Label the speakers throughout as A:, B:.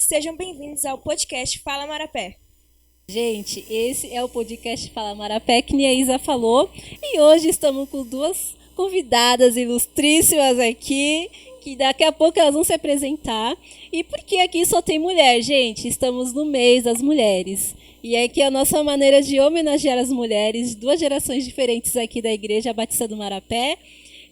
A: sejam bem-vindos ao podcast Fala Marapé.
B: Gente, esse é o podcast Fala Marapé, que a Isa falou, e hoje estamos com duas convidadas ilustríssimas aqui, que daqui a pouco elas vão se apresentar. E por que aqui só tem mulher, gente? Estamos no mês das mulheres. E aqui é a nossa maneira de homenagear as mulheres, duas gerações diferentes aqui da Igreja Batista do Marapé.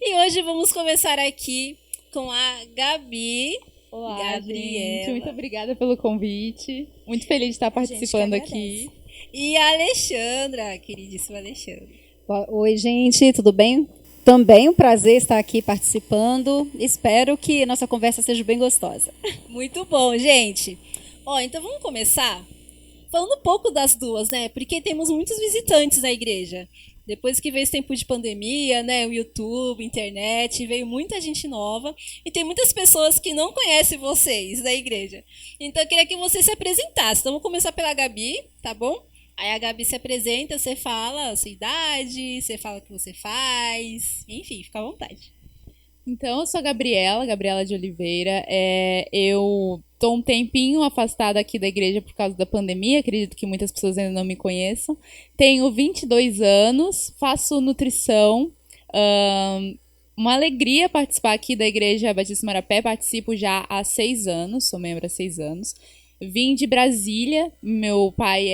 B: E hoje vamos começar aqui com a Gabi.
C: Olá,
B: Gabriela.
C: gente. Muito obrigada pelo convite. Muito feliz de estar participando aqui.
B: E a Alexandra, queridíssima Alexandra.
D: Oi, gente, tudo bem? Também um prazer estar aqui participando. Espero que nossa conversa seja bem gostosa.
B: Muito bom, gente. Então vamos começar falando um pouco das duas, né? Porque temos muitos visitantes na igreja. Depois que veio esse tempo de pandemia, né? O YouTube, internet, veio muita gente nova. E tem muitas pessoas que não conhecem vocês da igreja. Então eu queria que você se apresentasse. Então vamos começar pela Gabi, tá bom? Aí a Gabi se apresenta, você fala a sua idade, você fala o que você faz. Enfim, fica à vontade.
C: Então, eu sou a Gabriela de Oliveira. Eu estou um tempinho afastada aqui da igreja por causa da pandemia. Acredito que muitas pessoas ainda não me conheçam. Tenho 22 anos, faço nutrição. Uma alegria participar aqui da Igreja Batista do Marapé. Participo já há 6 anos, sou membro há 6 anos. Vim de Brasília, meu pai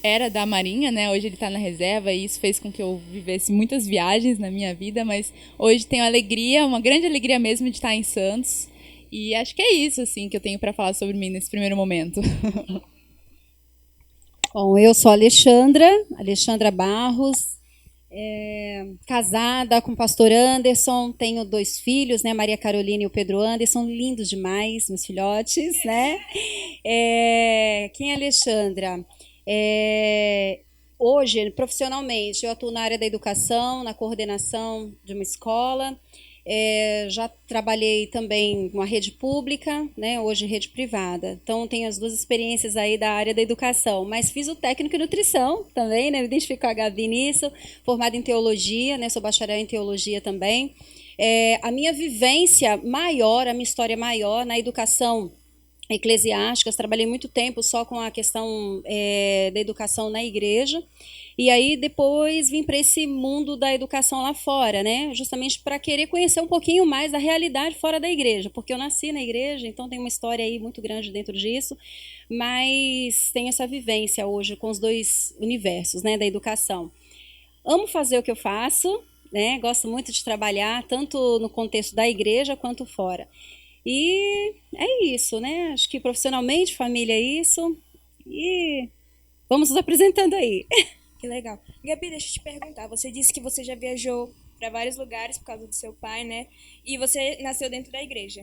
C: era da Marinha, né? Hoje ele está na reserva e isso fez com que eu vivesse muitas viagens na minha vida, mas hoje tenho alegria, uma grande alegria mesmo de estar em Santos. E acho que é isso, assim, que eu tenho para falar sobre mim nesse primeiro momento.
D: Bom, eu sou a Alexandra Barros, casada com o pastor Anderson, tenho 2 filhos, né, Maria Carolina e o Pedro Anderson, lindos demais, meus filhotes, né? Quem é a Alexandra? Hoje, profissionalmente, eu atuo na área da educação, na coordenação de uma escola. Já trabalhei também numa rede pública, né, hoje rede privada. Então, tenho as 2 experiências aí da área da educação. Mas fiz o técnico em nutrição também, né, me identifico com a Gabi nisso. Formada em teologia, né, sou bacharel em teologia também. A minha vivência maior, a minha história maior na educação eclesiástica, trabalhei muito tempo só com a questão da educação na igreja. E aí depois vim para esse mundo da educação lá fora, né? Justamente para querer conhecer um pouquinho mais da realidade fora da igreja, porque eu nasci na igreja, então tem uma história aí muito grande dentro disso, mas tenho essa vivência hoje com os 2 universos, né, da educação. Amo fazer o que eu faço, né? Gosto muito de trabalhar, tanto no contexto da igreja quanto fora. E é isso, né? Acho que profissionalmente, família é isso. E vamos nos apresentando aí.
A: Que legal. Gabi, deixa eu te perguntar. Você disse que você já viajou para vários lugares por causa do seu pai, né? E você nasceu dentro da igreja.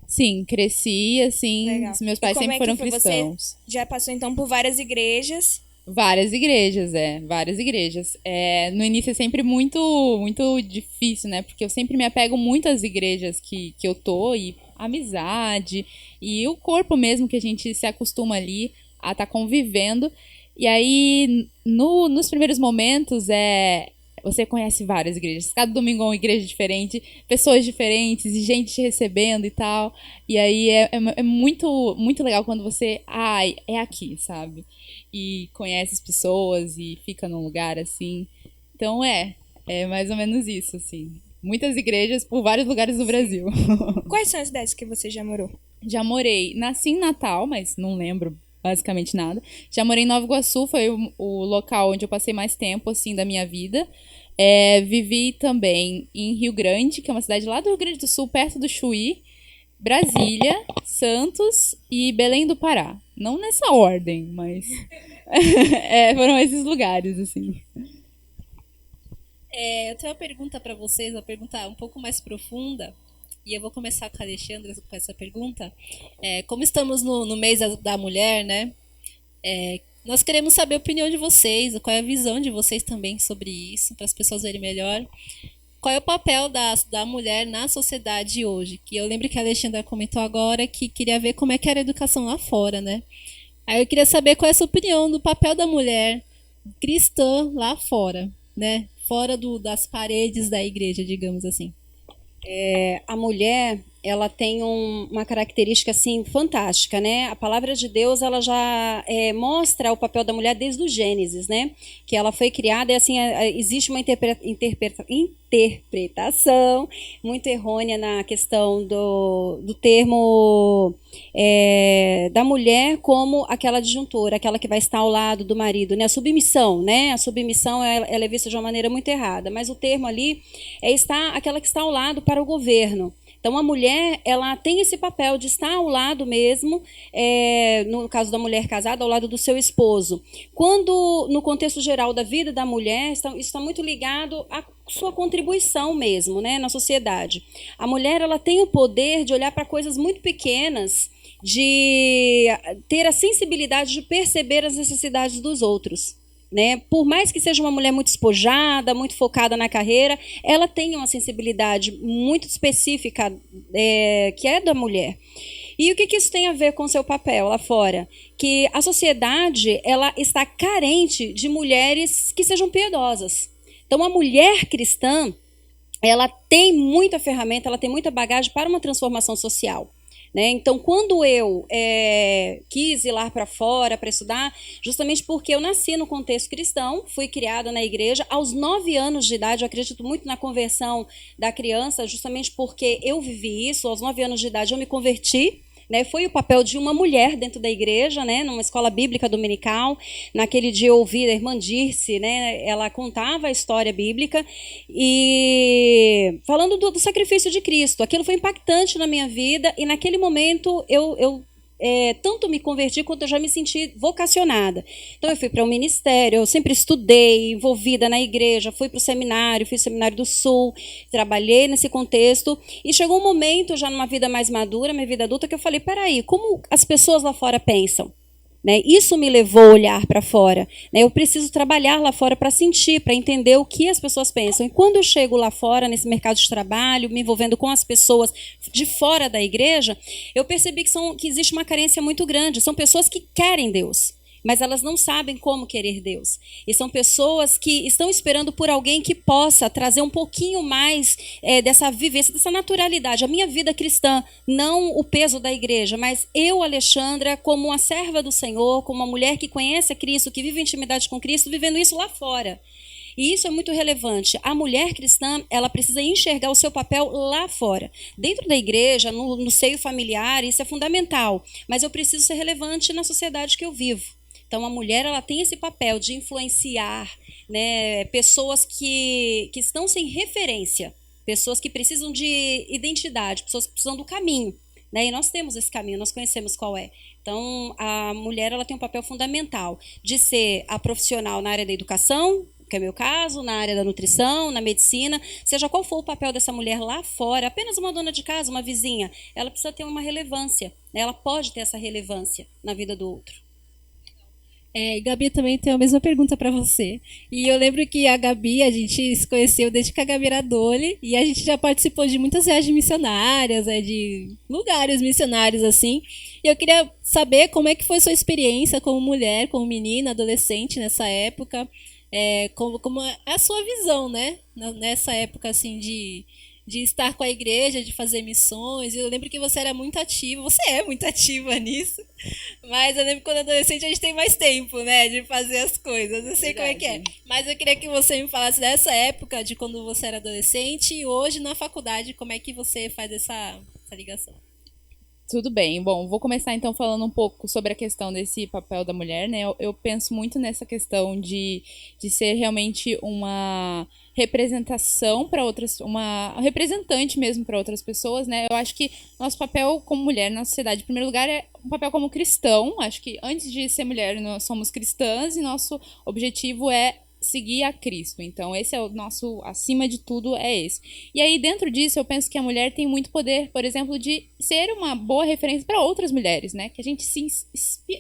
C: Sim, cresci, assim,
A: Legal.
C: Meus pais sempre foram cristãos.
A: Você já passou, então, por várias igrejas.
C: Várias igrejas, várias igrejas. No início é sempre muito, muito difícil, né? Porque eu sempre me apego muito às igrejas que eu tô, e amizade, e o corpo mesmo que a gente se acostuma ali a estar convivendo. E aí, nos primeiros momentos, você conhece várias igrejas. Cada domingo é uma igreja diferente, pessoas diferentes, e gente te recebendo e tal. E aí é muito, muito legal quando você... é aqui, sabe? E conhece as pessoas e fica num lugar assim. Então é mais ou menos isso, assim. Muitas igrejas por vários lugares do Brasil.
A: Quais são as cidades que você já morou?
C: Já morei, nasci em Natal, mas não lembro basicamente nada. Já morei em Nova Iguaçu, foi o local onde eu passei mais tempo, assim, da minha vida. Vivi também em Rio Grande, que é uma cidade lá do Rio Grande do Sul, perto do Chuí, Brasília, Santos e Belém do Pará. Não nessa ordem, mas foram esses lugares, assim.
B: Eu tenho uma pergunta para vocês, uma pergunta um pouco mais profunda. E eu vou começar com a Alexandra com essa pergunta. Como estamos no mês da mulher, né? Nós queremos saber a opinião de vocês, qual é a visão de vocês também sobre isso, para as pessoas verem melhor. Qual é o papel da mulher na sociedade hoje? Que eu lembro que a Alexandra comentou agora que queria ver como é que era a educação lá fora, né? Aí eu queria saber qual é a sua opinião do papel da mulher cristã lá fora, né? Fora das paredes da igreja, digamos assim.
D: A mulher, ela tem uma característica assim fantástica, né? A palavra de Deus, ela já mostra o papel da mulher desde o Gênesis, né? Que ela foi criada e assim existe uma interpretação muito errônea na questão do termo da mulher como aquela disjuntora, aquela que vai estar ao lado do marido, né? A submissão, né? A submissão ela é vista de uma maneira muito errada, mas o termo ali aquela que está ao lado para o governo. Então, a mulher, ela tem esse papel de estar ao lado mesmo, no caso da mulher casada, ao lado do seu esposo. Quando, no contexto geral da vida da mulher, isso está muito ligado à sua contribuição mesmo, né, na sociedade. A mulher, ela tem o poder de olhar para coisas muito pequenas, de ter a sensibilidade de perceber as necessidades dos outros. Né? Por mais que seja uma mulher muito despojada, muito focada na carreira, ela tem uma sensibilidade muito específica que é da mulher. E o que isso tem a ver com o seu papel lá fora? Que a sociedade ela está carente de mulheres que sejam piedosas. Então, a mulher cristã, ela tem muita ferramenta, ela tem muita bagagem para uma transformação social. Né? Então, quando eu quis ir lá para fora para estudar, justamente porque eu nasci no contexto cristão, fui criada na igreja, aos 9 anos de idade, eu acredito muito na conversão da criança, justamente porque eu vivi isso, aos 9 anos de idade eu me converti. Né, foi o papel de uma mulher dentro da igreja, né, numa escola bíblica dominical. Naquele dia eu ouvi a irmã Dirce, né, ela contava a história bíblica e falando do sacrifício de Cristo. Aquilo foi impactante na minha vida e naquele momento eu tanto me converti quanto eu já me senti vocacionada. Então eu fui para o ministério, eu sempre estudei, envolvida na igreja, fui para o seminário, fiz o Seminário do Sul, trabalhei nesse contexto e chegou um momento já numa vida mais madura, minha vida adulta, que eu falei, peraí, como as pessoas lá fora pensam? Né? Isso me levou a olhar para fora. Né? Eu preciso trabalhar lá fora para sentir, para entender o que as pessoas pensam. E quando eu chego lá fora, nesse mercado de trabalho, me envolvendo com as pessoas de fora da igreja, eu percebi que existe uma carência muito grande. São pessoas que querem Deus, mas elas não sabem como querer Deus. E são pessoas que estão esperando por alguém que possa trazer um pouquinho mais dessa vivência, dessa naturalidade. A minha vida cristã, não o peso da igreja, mas eu, Alexandra, como uma serva do Senhor, como uma mulher que conhece a Cristo, que vive intimidade com Cristo, vivendo isso lá fora. E isso é muito relevante. A mulher cristã, ela precisa enxergar o seu papel lá fora. Dentro da igreja, no seio familiar, isso é fundamental. Mas eu preciso ser relevante na sociedade que eu vivo. Então, a mulher ela tem esse papel de influenciar, né, pessoas que estão sem referência, pessoas que precisam de identidade, pessoas que precisam do caminho. Né? E nós temos esse caminho, nós conhecemos qual é. Então, a mulher ela tem um papel fundamental de ser a profissional na área da educação, que é o meu caso, na área da nutrição, na medicina, seja qual for o papel dessa mulher lá fora, apenas uma dona de casa, uma vizinha, ela precisa ter uma relevância, né? Ela pode ter essa relevância na vida do outro.
B: Gabi, também tem a mesma pergunta para você. E eu lembro que a Gabi, a gente se conheceu desde que a Gabi era Dole, e a gente já participou de muitas viagens missionárias, de lugares missionários, assim. E eu queria saber como é que foi sua experiência como mulher, como menina, adolescente nessa época, como é a sua visão, né? Nessa época, assim, de estar com a igreja, de fazer missões. Eu lembro que você era muito ativa, você é muito ativa nisso, mas eu lembro que quando adolescente a gente tem mais tempo, né, de fazer as coisas, eu sei como é que é. Mas eu queria que você me falasse dessa época, de quando você era adolescente e hoje na faculdade, como é que você faz essa ligação?
C: Tudo bem. Bom, vou começar então falando um pouco sobre a questão desse papel da mulher, né? Eu penso muito nessa questão de ser realmente uma representação para outras, uma representante mesmo para outras pessoas, né? Eu acho que nosso papel como mulher na sociedade, em primeiro lugar, é um papel como cristão. Acho que antes de ser mulher, nós somos cristãs e nosso objetivo é seguir a Cristo. Então, esse é o nosso, acima de tudo, é esse. E aí, dentro disso, eu penso que a mulher tem muito poder, por exemplo, de ser uma boa referência para outras mulheres, né? Que a gente se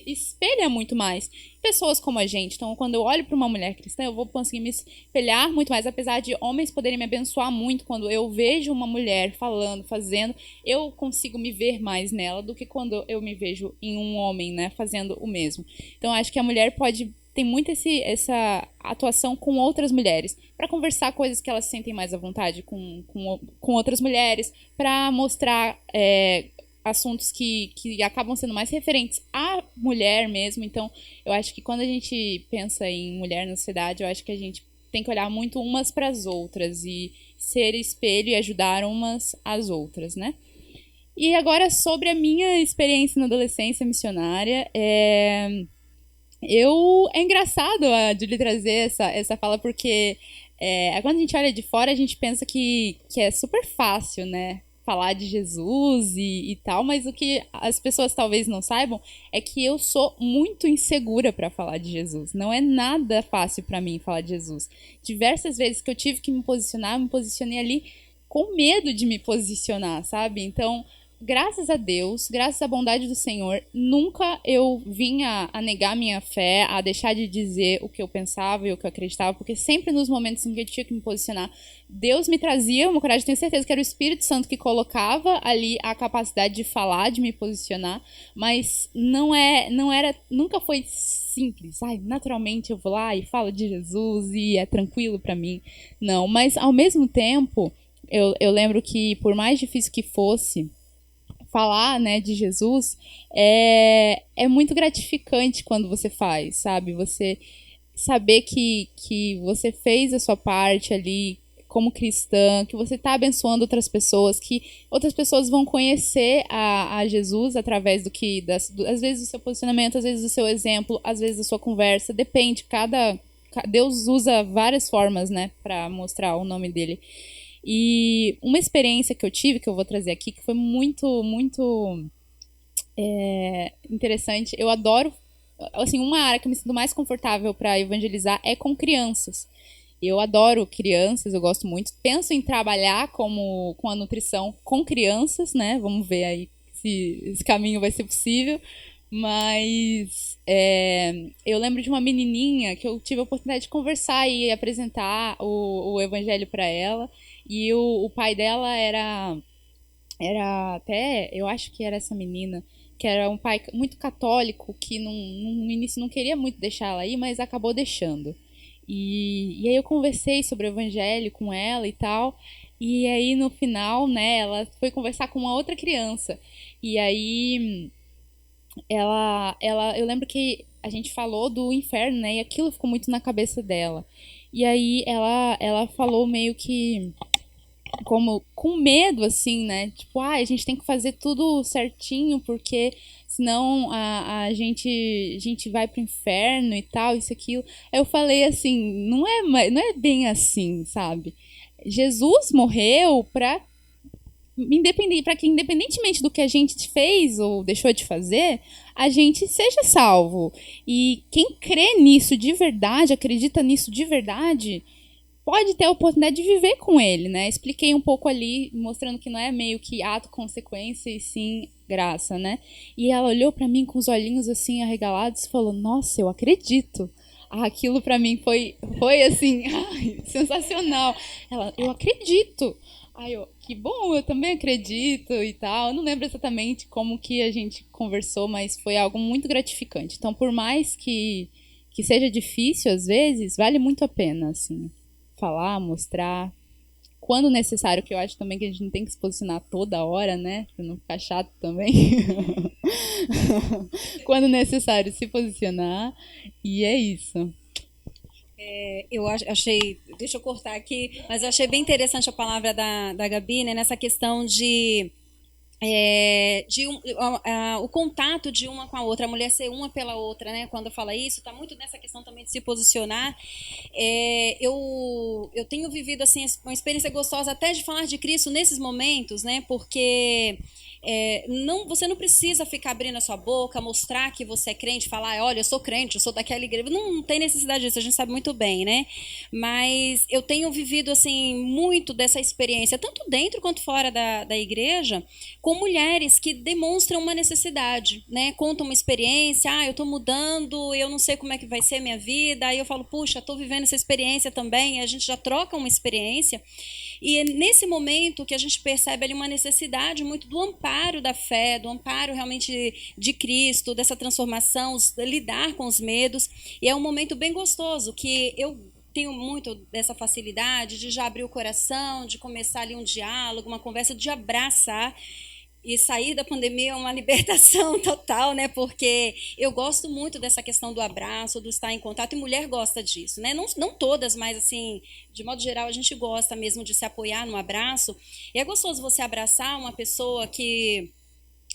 C: espelha muito mais em pessoas como a gente. Então, quando eu olho para uma mulher cristã, eu vou conseguir me espelhar muito mais, apesar de homens poderem me abençoar muito. Quando eu vejo uma mulher falando, fazendo, eu consigo me ver mais nela do que quando eu me vejo em um homem, né? Fazendo o mesmo. Então, acho que a mulher pode tem muito essa atuação com outras mulheres, para conversar coisas que elas sentem mais à vontade com outras mulheres, para mostrar assuntos que acabam sendo mais referentes à mulher mesmo. Então, eu acho que quando a gente pensa em mulher na sociedade, eu acho que a gente tem que olhar muito umas para as outras e ser espelho e ajudar umas às outras, né? E agora, sobre a minha experiência na adolescência missionária, é engraçado a Julie trazer essa fala, porque quando a gente olha de fora, a gente pensa que é super fácil, né? Falar de Jesus e tal, mas o que as pessoas talvez não saibam é que eu sou muito insegura para falar de Jesus. Não é nada fácil para mim falar de Jesus. Diversas vezes que eu tive que me posicionar, eu me posicionei ali com medo de me posicionar, sabe? Então, graças a Deus, graças à bondade do Senhor, nunca eu vim a negar minha fé, a deixar de dizer o que eu pensava e o que eu acreditava, porque sempre nos momentos em que eu tinha que me posicionar, Deus me trazia uma coragem. Tenho certeza que era o Espírito Santo que colocava ali a capacidade de falar, de me posicionar, mas nunca foi simples. Naturalmente eu vou lá e falo de Jesus e é tranquilo pra mim. Não, mas ao mesmo tempo, eu lembro que por mais difícil que fosse, falar, né, de Jesus é muito gratificante quando você faz, sabe? Você saber que você fez a sua parte ali como cristã, que você está abençoando outras pessoas, que outras pessoas vão conhecer a Jesus através às vezes do seu posicionamento, às vezes do seu exemplo, às vezes da sua conversa, depende, Deus usa várias formas, né, para mostrar o nome dele. E uma experiência que eu tive, que eu vou trazer aqui, que foi muito, muito interessante. Eu adoro, assim, uma área que eu me sinto mais confortável para evangelizar é com crianças. Eu adoro crianças, eu gosto muito. Penso em trabalhar com a nutrição com crianças, né? Vamos ver aí se esse caminho vai ser possível. Mas eu lembro de uma menininha que eu tive a oportunidade de conversar e apresentar o evangelho para ela. E o pai dela era até, eu acho que era essa menina, que era um pai muito católico, que no início não queria muito deixar ela ir, mas acabou deixando. E aí eu conversei sobre o evangelho com ela e tal. E aí no final, né, ela foi conversar com uma outra criança. E aí eu lembro que a gente falou do inferno, né, e aquilo ficou muito na cabeça dela. E aí ela falou meio que como com medo, assim, né? Tipo, a gente tem que fazer tudo certinho, porque senão a gente vai pro inferno e tal, isso, aquilo. Aí eu falei assim, não é bem assim, sabe? Jesus morreu para que independentemente do que a gente fez ou deixou de fazer, a gente seja salvo. E quem crê nisso de verdade, acredita nisso de verdade, pode ter a oportunidade de viver com ele, né? Expliquei um pouco ali, mostrando que não é meio que ato, consequência, e sim graça, né? E ela olhou para mim com os olhinhos assim arregalados e falou: "Nossa, eu acredito". Aquilo para mim foi assim, sensacional. Ela: "Eu acredito". Aí que bom, eu também acredito e tal. Eu não lembro exatamente como que a gente conversou, mas foi algo muito gratificante. Então, por mais que seja difícil às vezes, vale muito a pena, assim, falar, mostrar, quando necessário, que eu acho também que a gente não tem que se posicionar toda hora, né, pra não ficar chato também. Quando necessário, se posicionar, e é isso.
D: Eu achei, deixa eu cortar aqui, mas eu achei bem interessante a palavra da Gabi, né, nessa questão o contato de uma com a outra, a mulher ser uma pela outra, né? Quando fala isso, está muito nessa questão também de se posicionar. Eu tenho vivido assim uma experiência gostosa até de falar de Cristo nesses momentos, né? Porque você não precisa ficar abrindo a sua boca, mostrar que você é crente, falar, olha, eu sou crente, eu sou daquela igreja. Não tem necessidade disso, a gente sabe muito bem, né? Mas eu tenho vivido assim muito dessa experiência, tanto dentro quanto fora da igreja, com mulheres que demonstram uma necessidade, né? Contam uma experiência, eu estou mudando, eu não sei como é que vai ser a minha vida, aí eu falo, puxa, estou vivendo essa experiência também, e a gente já troca uma experiência, e é nesse momento que a gente percebe ali uma necessidade muito do amparo da fé, do amparo realmente de Cristo, dessa transformação, lidar com os medos, e é um momento bem gostoso, que eu tenho muito dessa facilidade de já abrir o coração, de começar ali um diálogo, uma conversa, de abraçar. E sair da pandemia é uma libertação total, né? Porque eu gosto muito dessa questão do abraço, do estar em contato, e mulher gosta disso, né? Não todas, mas assim, de modo geral, a gente gosta mesmo de se apoiar no abraço. E é gostoso você abraçar uma pessoa que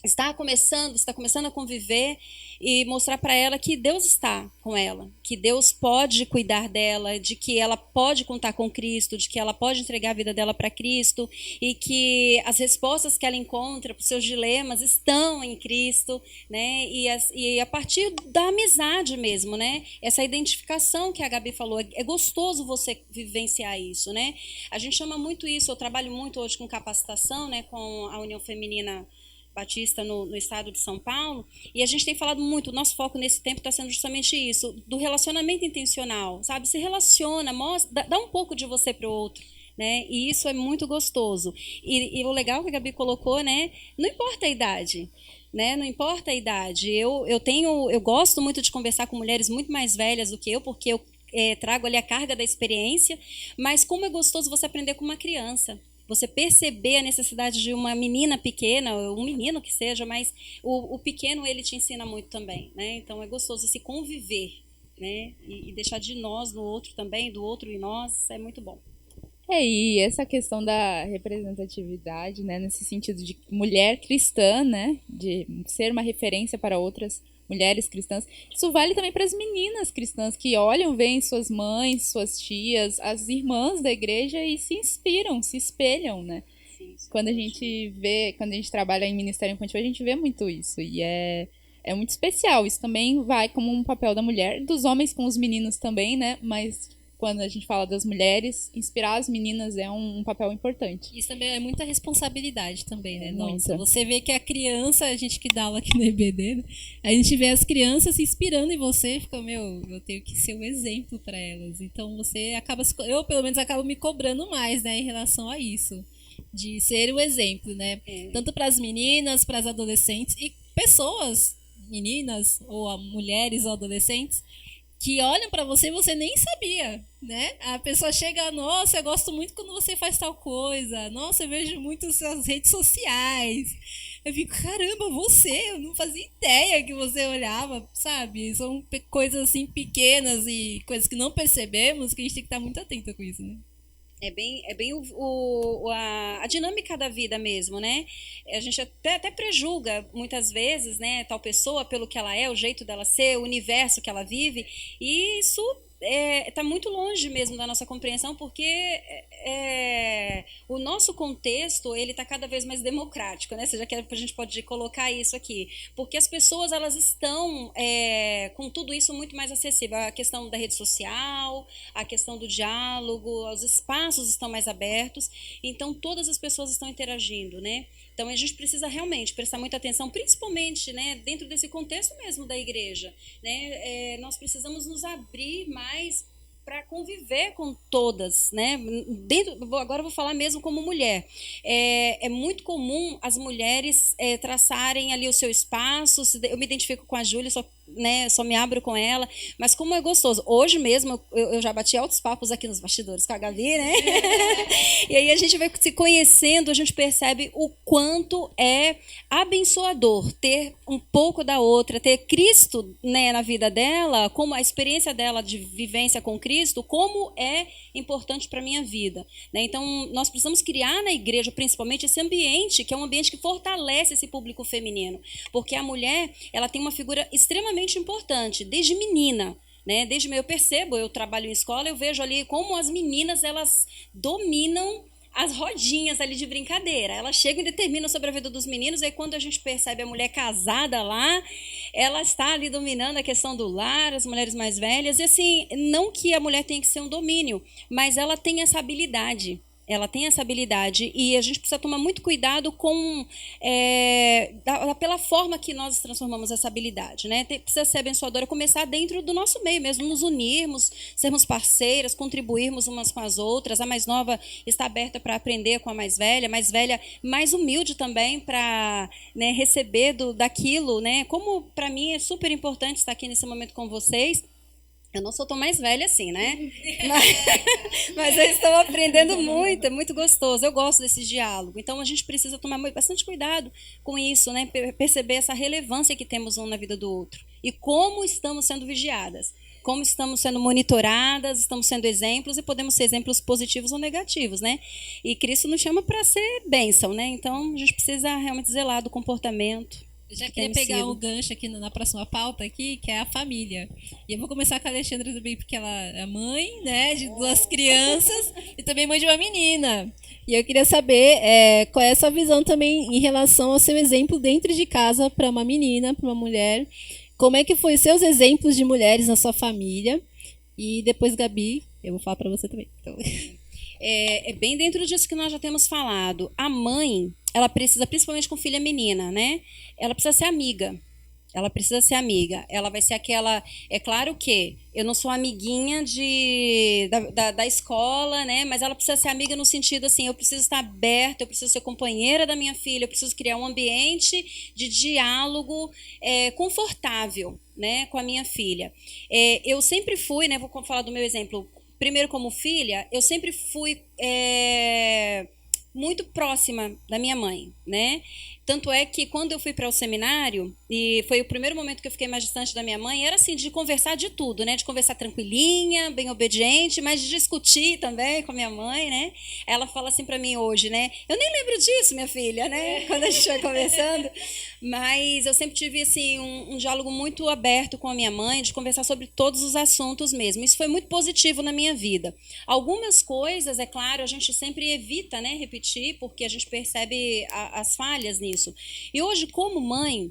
D: está começando a conviver e mostrar para ela que Deus está com ela, que Deus pode cuidar dela, de que ela pode contar com Cristo, de que ela pode entregar a vida dela para Cristo e que as respostas que ela encontra para os seus dilemas estão em Cristo, né? E a partir da amizade mesmo, né? Essa identificação que a Gabi falou, é gostoso você vivenciar isso, né? A gente chama muito isso, eu trabalho muito hoje com capacitação, né? Com a União Feminina Batista no estado de São Paulo, e a gente tem falado muito, o nosso foco nesse tempo está sendo justamente isso, do relacionamento intencional, sabe? Se relaciona, mostra, dá um pouco de você para o outro, né? E isso é muito gostoso. E o legal que a Gabi colocou, né? Não importa a idade, né? Não importa a idade. Eu gosto muito de conversar com mulheres muito mais velhas do que eu, porque eu trago ali a carga da experiência, mas como é gostoso você aprender com uma criança. Você perceber a necessidade de uma menina pequena, um menino que seja, mas o pequeno ele te ensina muito também, né? Então é gostoso esse conviver, né? E deixar de nós no outro também, do outro em nós, é muito bom.
C: E essa questão da representatividade, né, nesse sentido de mulher cristã, né, de ser uma referência para outras mulheres cristãs, isso vale também para as meninas cristãs que olham, veem suas mães, suas tias, as irmãs da igreja e se inspiram, se espelham, né? Sim, quando a gente trabalha em ministério infantil, a gente vê muito isso e é muito especial. Isso também vai como um papel da mulher, dos homens com os meninos também, né? Mas quando a gente fala das mulheres, inspirar as meninas é um papel importante.
B: Isso também é muita responsabilidade também, né?
C: Muita.
B: Nossa, você vê que a criança, a gente que dá aula aqui no EBD, né? A gente vê as crianças se inspirando em você e fica, eu tenho que ser um exemplo para elas. Então você acaba, eu pelo menos acabo me cobrando mais, né, em relação a isso, de ser o exemplo, né? Tanto para as meninas, para as adolescentes e pessoas, meninas ou mulheres ou adolescentes, que olham pra você e você nem sabia, né? A pessoa chega, nossa, eu gosto muito quando você faz tal coisa, nossa, eu vejo muito suas redes sociais. Eu fico, caramba, eu não fazia ideia que você olhava, sabe? São coisas assim pequenas e coisas que não percebemos, que a gente tem que estar muito atento com isso, né?
D: É bem a dinâmica da vida mesmo, né? A gente até prejulga muitas vezes, né, tal pessoa pelo que ela é, o jeito dela ser, o universo que ela vive, e isso está muito longe mesmo da nossa compreensão, porque o nosso contexto ele está cada vez mais democrático, né? Seja que a gente pode colocar isso aqui, porque as pessoas elas estão com tudo isso muito mais acessível, a questão da rede social, a questão do diálogo, os espaços estão mais abertos, então todas as pessoas estão interagindo, né? Então a gente precisa realmente prestar muita atenção, principalmente, né, dentro desse contexto mesmo da igreja, né? Nós precisamos nos abrir mais para conviver com todas, né? Agora eu vou falar mesmo como mulher. É muito comum as mulheres traçarem ali o seu espaço. Eu me identifico com a Júlia, só me abro com ela, mas como é gostoso. Hoje mesmo eu já bati altos papos aqui nos bastidores com a Gabi, né? E aí a gente vai se conhecendo, a gente percebe o quanto é abençoador ter um pouco da outra, ter Cristo, né, na vida dela, como a experiência dela de vivência com Cristo, como é importante para a minha vida, né? Então nós precisamos criar na igreja principalmente esse ambiente, que é um ambiente que fortalece esse público feminino, porque a mulher ela tem uma figura extremamente importante, desde menina, né? Eu percebo, eu trabalho em escola, eu vejo ali como as meninas elas dominam as rodinhas ali de brincadeira. Elas chegam e determinam sobre a vida dos meninos, aí quando a gente percebe a mulher casada lá, ela está ali dominando a questão do lar, as mulheres mais velhas, e assim, não que a mulher tenha que ser um domínio, mas ela tem essa habilidade, Ela tem essa habilidade e a gente precisa tomar muito cuidado com pela forma que nós transformamos essa habilidade, né? Precisa ser abençoadora, começar dentro do nosso meio mesmo, nos unirmos, sermos parceiras, contribuirmos umas com as outras. A mais nova está aberta para aprender com a mais velha mais humilde também para, né, receber daquilo, né? Como para mim é super importante estar aqui nesse momento com vocês. Eu não sou tão mais velha assim, né? Mas eu estou aprendendo muito, é muito gostoso. Eu gosto desse diálogo. Então a gente precisa tomar bastante cuidado com isso, né? Perceber essa relevância que temos um na vida do outro. E como estamos sendo vigiadas. Como estamos sendo monitoradas, estamos sendo exemplos e podemos ser exemplos positivos ou negativos, né? E Cristo nos chama para ser bênção, né? Então a gente precisa realmente zelar do comportamento.
B: Eu já queria pegar um gancho aqui na próxima pauta aqui, que é a família. E eu vou começar com a Alexandra também, porque ela é mãe, né, de 2 crianças e também mãe de uma menina. E eu queria saber qual é a sua visão também em relação ao seu exemplo dentro de casa para uma menina, para uma mulher. Como é que foi os seus exemplos de mulheres na sua família? E depois, Gabi, eu vou falar para você também. Então...
D: É bem dentro disso que nós já temos falado. A mãe, ela precisa, principalmente com filha menina, né? Ela precisa ser amiga. Ela precisa ser amiga. Ela vai ser aquela... É claro que eu não sou amiguinha da escola, né? Mas ela precisa ser amiga no sentido assim, eu preciso estar aberta, eu preciso ser companheira da minha filha, eu preciso criar um ambiente de diálogo confortável, né, com a minha filha. Eu sempre fui, né? Vou falar do meu exemplo. Primeiro, como filha, eu sempre fui muito próxima da minha mãe, né? Tanto é que quando eu fui para o seminário, e foi o primeiro momento que eu fiquei mais distante da minha mãe, era assim, de conversar de tudo, né? De conversar tranquilinha, bem obediente, mas de discutir também com a minha mãe, né? Ela fala assim para mim hoje, né? Eu nem lembro disso, minha filha, né? Quando a gente vai conversando. Mas eu sempre tive, assim, um diálogo muito aberto com a minha mãe, de conversar sobre todos os assuntos mesmo. Isso foi muito positivo na minha vida. Algumas coisas, é claro, a gente sempre evita, né, repetir, porque a gente percebe as falhas nisso. E hoje, como mãe,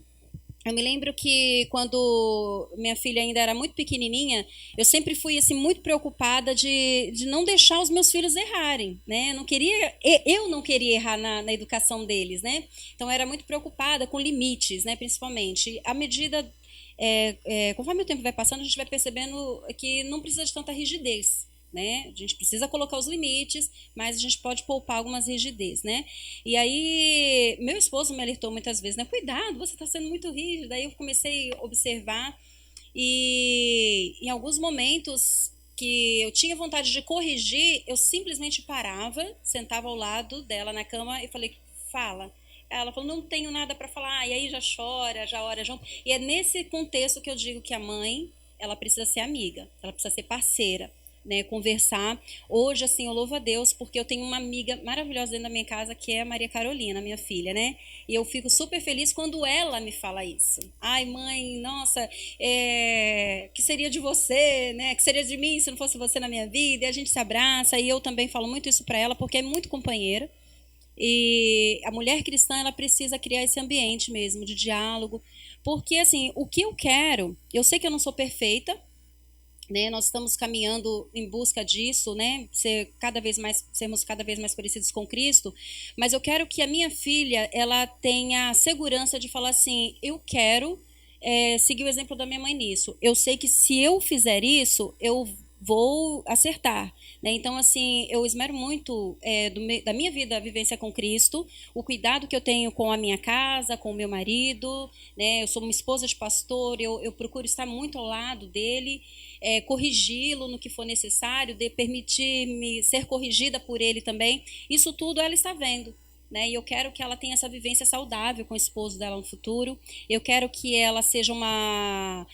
D: eu me lembro que quando minha filha ainda era muito pequenininha, eu sempre fui assim muito preocupada de não deixar os meus filhos errarem, né? Eu não queria errar na educação deles, né? Então eu era muito preocupada com limites, né? Principalmente. À medida, conforme o tempo vai passando, a gente vai percebendo que não precisa de tanta rigidez. Né? A gente precisa colocar os limites, mas a gente pode poupar algumas rigidez, né? E aí, meu esposo me alertou muitas vezes, né? Cuidado, você está sendo muito rígido. Aí eu comecei a observar e em alguns momentos que eu tinha vontade de corrigir, eu simplesmente parava, sentava ao lado dela na cama e falei, fala. Ela falou, não tenho nada para falar. E aí já chora, já ora junto. E é nesse contexto que eu digo que a mãe, ela precisa ser amiga, ela precisa ser parceira. Né, conversar. Hoje, assim, eu louvo a Deus porque eu tenho uma amiga maravilhosa dentro da minha casa que é a Maria Carolina, minha filha, né? E eu fico super feliz quando ela me fala isso. Ai, mãe, nossa, que seria de você, né? Que seria de mim se não fosse você na minha vida? E a gente se abraça e eu também falo muito isso para ela porque é muito companheira. E a mulher cristã, ela precisa criar esse ambiente mesmo de diálogo, porque assim, o que eu quero, eu sei que eu não sou perfeita, né, nós estamos caminhando em busca disso, né, sermos cada vez mais parecidos com Cristo, mas eu quero que a minha filha ela tenha segurança de falar assim, eu quero seguir o exemplo da minha mãe nisso. Eu sei que se eu fizer isso, eu vou acertar, né? Então, assim, eu esmero muito da minha vida, a vivência com Cristo, o cuidado que eu tenho com a minha casa, com o meu marido, né? Eu sou uma esposa de pastor, eu procuro estar muito ao lado dele, corrigi-lo no que for necessário, permitir-me ser corrigida por ele também. Isso tudo ela está vendo. Né? E eu quero que ela tenha essa vivência saudável com o esposo dela no futuro. Eu quero que ela seja uma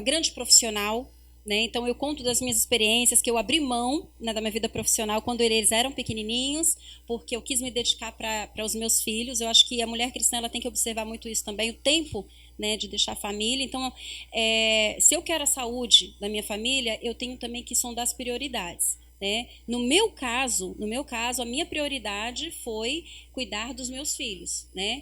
D: grande profissional. Né? Então, eu conto das minhas experiências, que eu abri mão, né, da minha vida profissional quando eles eram pequenininhos, porque eu quis me dedicar para os meus filhos. Eu acho que a mulher cristã ela tem que observar muito isso também, o tempo, né, de deixar a família. Então, se eu quero a saúde da minha família, eu tenho também que sondar as prioridades. Né? No meu caso, a minha prioridade foi cuidar dos meus filhos. Né?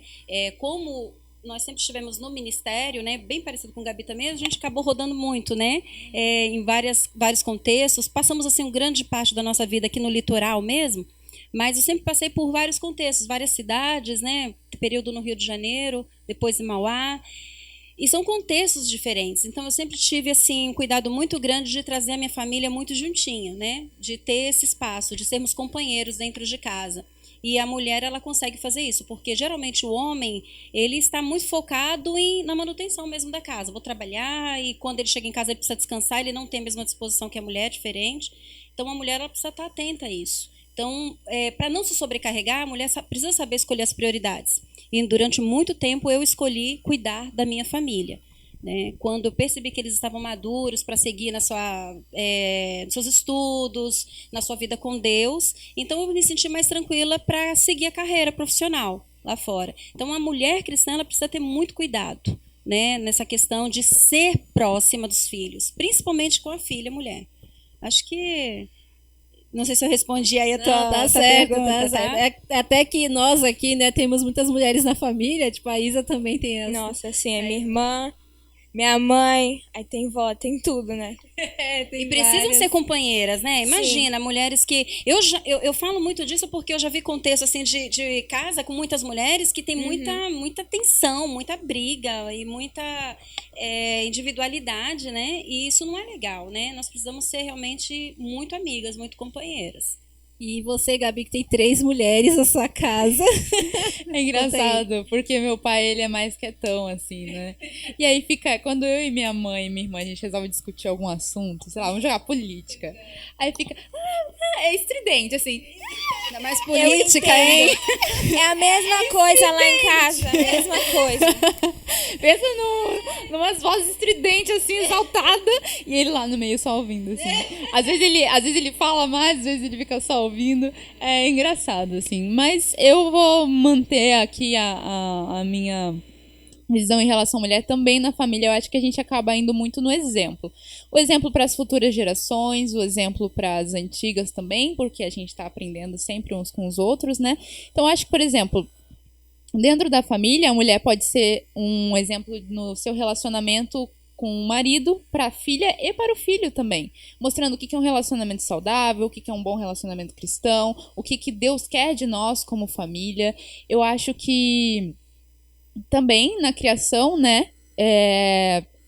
D: Como nós sempre estivemos no ministério, né, bem parecido com o Gabi também, a gente acabou rodando muito, né, em vários contextos. Passamos assim grande parte da nossa vida aqui no litoral mesmo, mas eu sempre passei por vários contextos, várias cidades, né, período no Rio de Janeiro, depois em Mauá. E são contextos diferentes. Então, eu sempre tive assim um cuidado muito grande de trazer a minha família muito juntinha, né? De ter esse espaço, de sermos companheiros dentro de casa. E a mulher, ela consegue fazer isso, porque geralmente o homem, ele está muito focado na manutenção mesmo da casa. Vou trabalhar e quando ele chega em casa ele precisa descansar, ele não tem a mesma disposição que a mulher, é diferente. Então, a mulher, ela precisa estar atenta a isso. Então, para não se sobrecarregar, a mulher precisa saber escolher as prioridades. E durante muito tempo eu escolhi cuidar da minha família, né? Quando eu percebi que eles estavam maduros para seguir nos seus estudos, na sua vida com Deus, então eu me senti mais tranquila para seguir a carreira profissional lá fora. Então, a mulher cristã, ela precisa ter muito cuidado, né, nessa questão de ser próxima dos filhos, principalmente com a filha mulher. Acho que... Não sei se eu respondi aí a tua,
B: Tá
D: tua
B: certo,
D: pergunta,
B: tá
D: tá?
B: certo. Até que nós aqui, né, temos muitas mulheres na família, tipo, a Isa também tem as...
A: Nossa, assim, é minha irmã, minha mãe, aí tem vó, tem tudo, né?
B: tem
D: E precisam
B: várias.
D: ser companheiras, né? Imagina, mulheres que... Eu falo muito disso porque eu já vi contexto assim, de casa com muitas mulheres que tem muita tensão, muita briga e muita individualidade, né? E isso não é legal, né? Nós precisamos ser realmente muito amigas, muito companheiras.
B: E você, Gabi, que tem 3 mulheres na sua casa.
C: É engraçado, porque meu pai, ele é mais quietão, assim, né? E aí fica, quando eu e minha mãe e minha irmã, a gente resolve discutir algum assunto, sei lá, vamos jogar política. Aí fica, é estridente, assim.
D: Ainda mais
A: Eu
D: política, hein?
A: entendo. É a mesma coisa lá em casa, a mesma coisa.
C: Pensa numas vozes estridentes, assim, exaltada, e ele lá no meio só ouvindo, assim. Às vezes ele fala mais, às vezes ele fica só ouvindo. É engraçado, assim. Mas eu vou manter aqui a minha visão em relação à mulher também na família. Eu acho que a gente acaba indo muito no exemplo. O exemplo para as futuras gerações, o exemplo para as antigas também, porque a gente está aprendendo sempre uns com os outros, né? Então, acho que, por exemplo, dentro da família, a mulher pode ser um exemplo no seu relacionamento com o marido, para a filha e para o filho também. Mostrando o que é um relacionamento saudável, o que é um bom relacionamento cristão, o que Deus quer de nós como família. Eu acho que também na criação, né?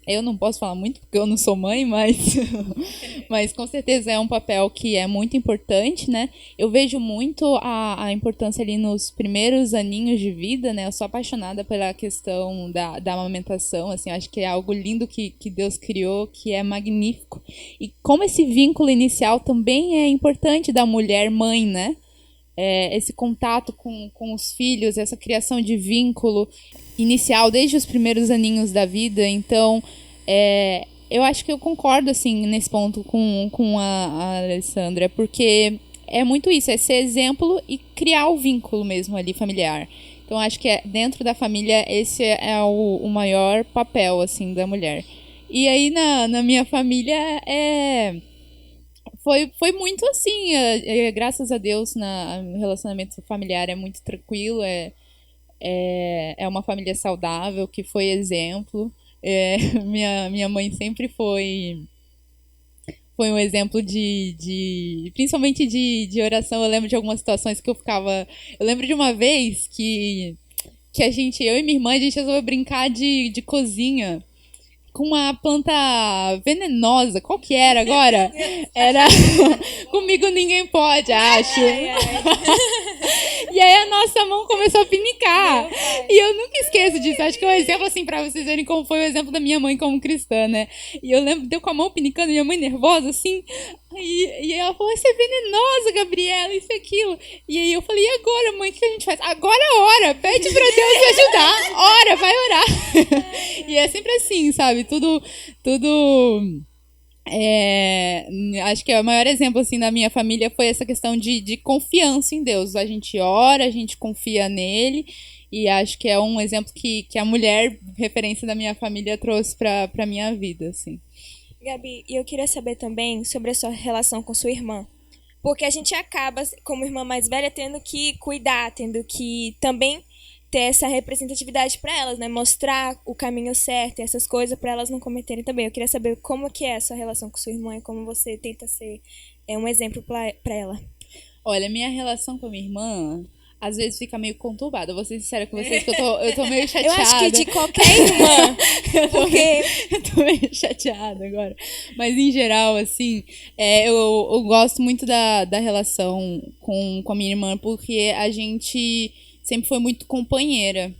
C: Eu não posso falar muito porque eu não sou mãe, mas com certeza é um papel que é muito importante, né? Eu vejo muito a importância ali nos primeiros aninhos de vida, né? Eu sou apaixonada pela questão da amamentação, assim, acho que é algo lindo que Deus criou, que é magnífico. E como esse vínculo inicial também é importante da mulher mãe, né? Esse contato com os filhos, essa criação de vínculo inicial desde os primeiros aninhos da vida. Então, eu acho que eu concordo assim nesse ponto com a Alessandra, porque é muito isso, é ser exemplo e criar o vínculo mesmo ali familiar. Então, acho que dentro da família esse é o maior papel assim da mulher. E aí na minha família foi muito assim, graças a Deus, o relacionamento familiar é muito tranquilo, é uma família saudável, que foi exemplo. Minha mãe sempre foi um exemplo principalmente de oração. Eu lembro de algumas situações que eu lembro de uma vez que eu e minha irmã, a gente resolveu brincar de cozinha com uma planta venenosa. Qual que era agora? Era Comigo Ninguém Pode, acho. E aí a nossa mão começou a pinicar. E eu nunca esqueço disso. Acho que é um exemplo, assim, pra vocês verem como foi o exemplo da minha mãe como cristã, né? E eu lembro, deu com a mão pinicando, minha mãe nervosa, assim. E ela falou, isso é venenosa, Gabriela, isso e aquilo. E aí eu falei, e agora, mãe, o que a gente faz? Agora ora, pede pra Deus te ajudar. Ora, vai orar. E é sempre assim, sabe? Tudo acho que o maior exemplo assim da minha família foi essa questão de confiança em Deus. A gente ora, a gente confia nele, e acho que é um exemplo que a mulher referência da minha família trouxe pra minha vida, assim.
A: Gabi, e eu queria saber também sobre a sua relação com sua irmã. Porque a gente acaba, como irmã mais velha, tendo que cuidar, tendo que também ter essa representatividade para elas, né? Mostrar o caminho certo e essas coisas para elas não cometerem também. Eu queria saber como que é a sua relação com sua irmã e como você tenta ser um exemplo para ela.
C: Olha, minha relação com a minha irmã às vezes fica meio conturbada. Vou ser sincera com vocês que eu tô meio chateada.
A: Eu acho que de qualquer irmã, porque
C: eu tô meio chateada agora. Mas em geral, assim, eu gosto muito da relação com a minha irmã, porque a gente sempre foi muito companheira.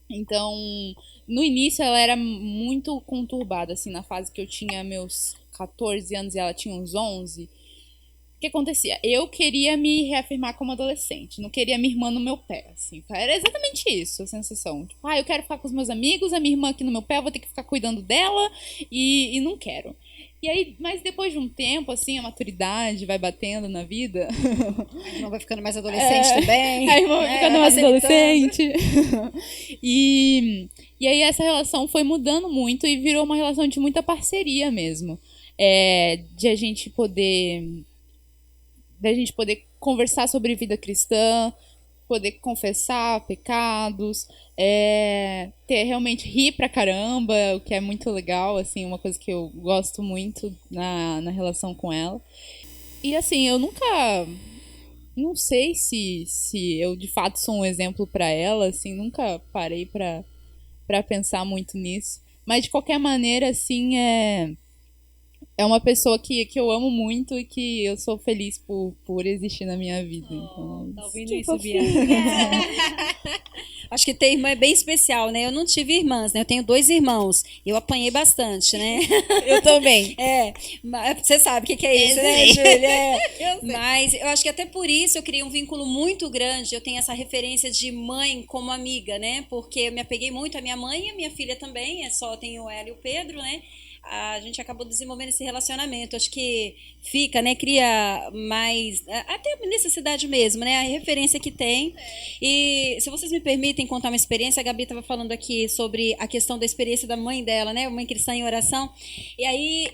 C: Então, no início ela era muito conturbada, assim, na fase que eu tinha meus 14 anos e ela tinha uns 11. O que acontecia? Eu queria me reafirmar como adolescente, não queria minha irmã no meu pé, assim. Era exatamente isso, a sensação. Tipo, eu quero ficar com os meus amigos, a minha irmã aqui no meu pé, eu vou ter que ficar cuidando dela e não quero. E aí, mas depois de um tempo, assim, a maturidade vai batendo na vida.
D: A irmã vai ficando mais adolescente também.
C: A irmã vai ficando mais adolescente. E aí essa relação foi mudando muito e virou uma relação de muita parceria mesmo. De a gente poder conversar sobre vida cristã, poder confessar pecados, ter realmente rir pra caramba, o que é muito legal, assim, uma coisa que eu gosto muito na relação com ela. E assim, eu não sei se eu de fato sou um exemplo pra ela, assim, nunca parei pra pensar muito nisso. Mas de qualquer maneira, assim, é uma pessoa que eu amo muito e que eu sou feliz por existir na minha vida. Então,
B: Tá ouvindo
A: Que
B: isso, Bia?
D: Acho que ter irmã é bem especial, né? Eu não tive irmãs, né? Eu tenho 2 irmãos. Eu apanhei bastante, né?
A: eu também.
D: Mas você sabe o que é isso, né, Júlia? Mas eu acho que até por isso eu criei um vínculo muito grande. Eu tenho essa referência de mãe como amiga, né? Porque eu me apeguei muito à minha mãe e à minha filha também. Só tenho ela e o Pedro, né? A gente acabou desenvolvendo esse relacionamento. Acho que fica, né? Cria mais. Até necessidade mesmo, né? A referência que tem. E se vocês me permitem contar uma experiência, a Gabi estava falando aqui sobre a questão da experiência da mãe dela, né? Mãe cristã em oração. E aí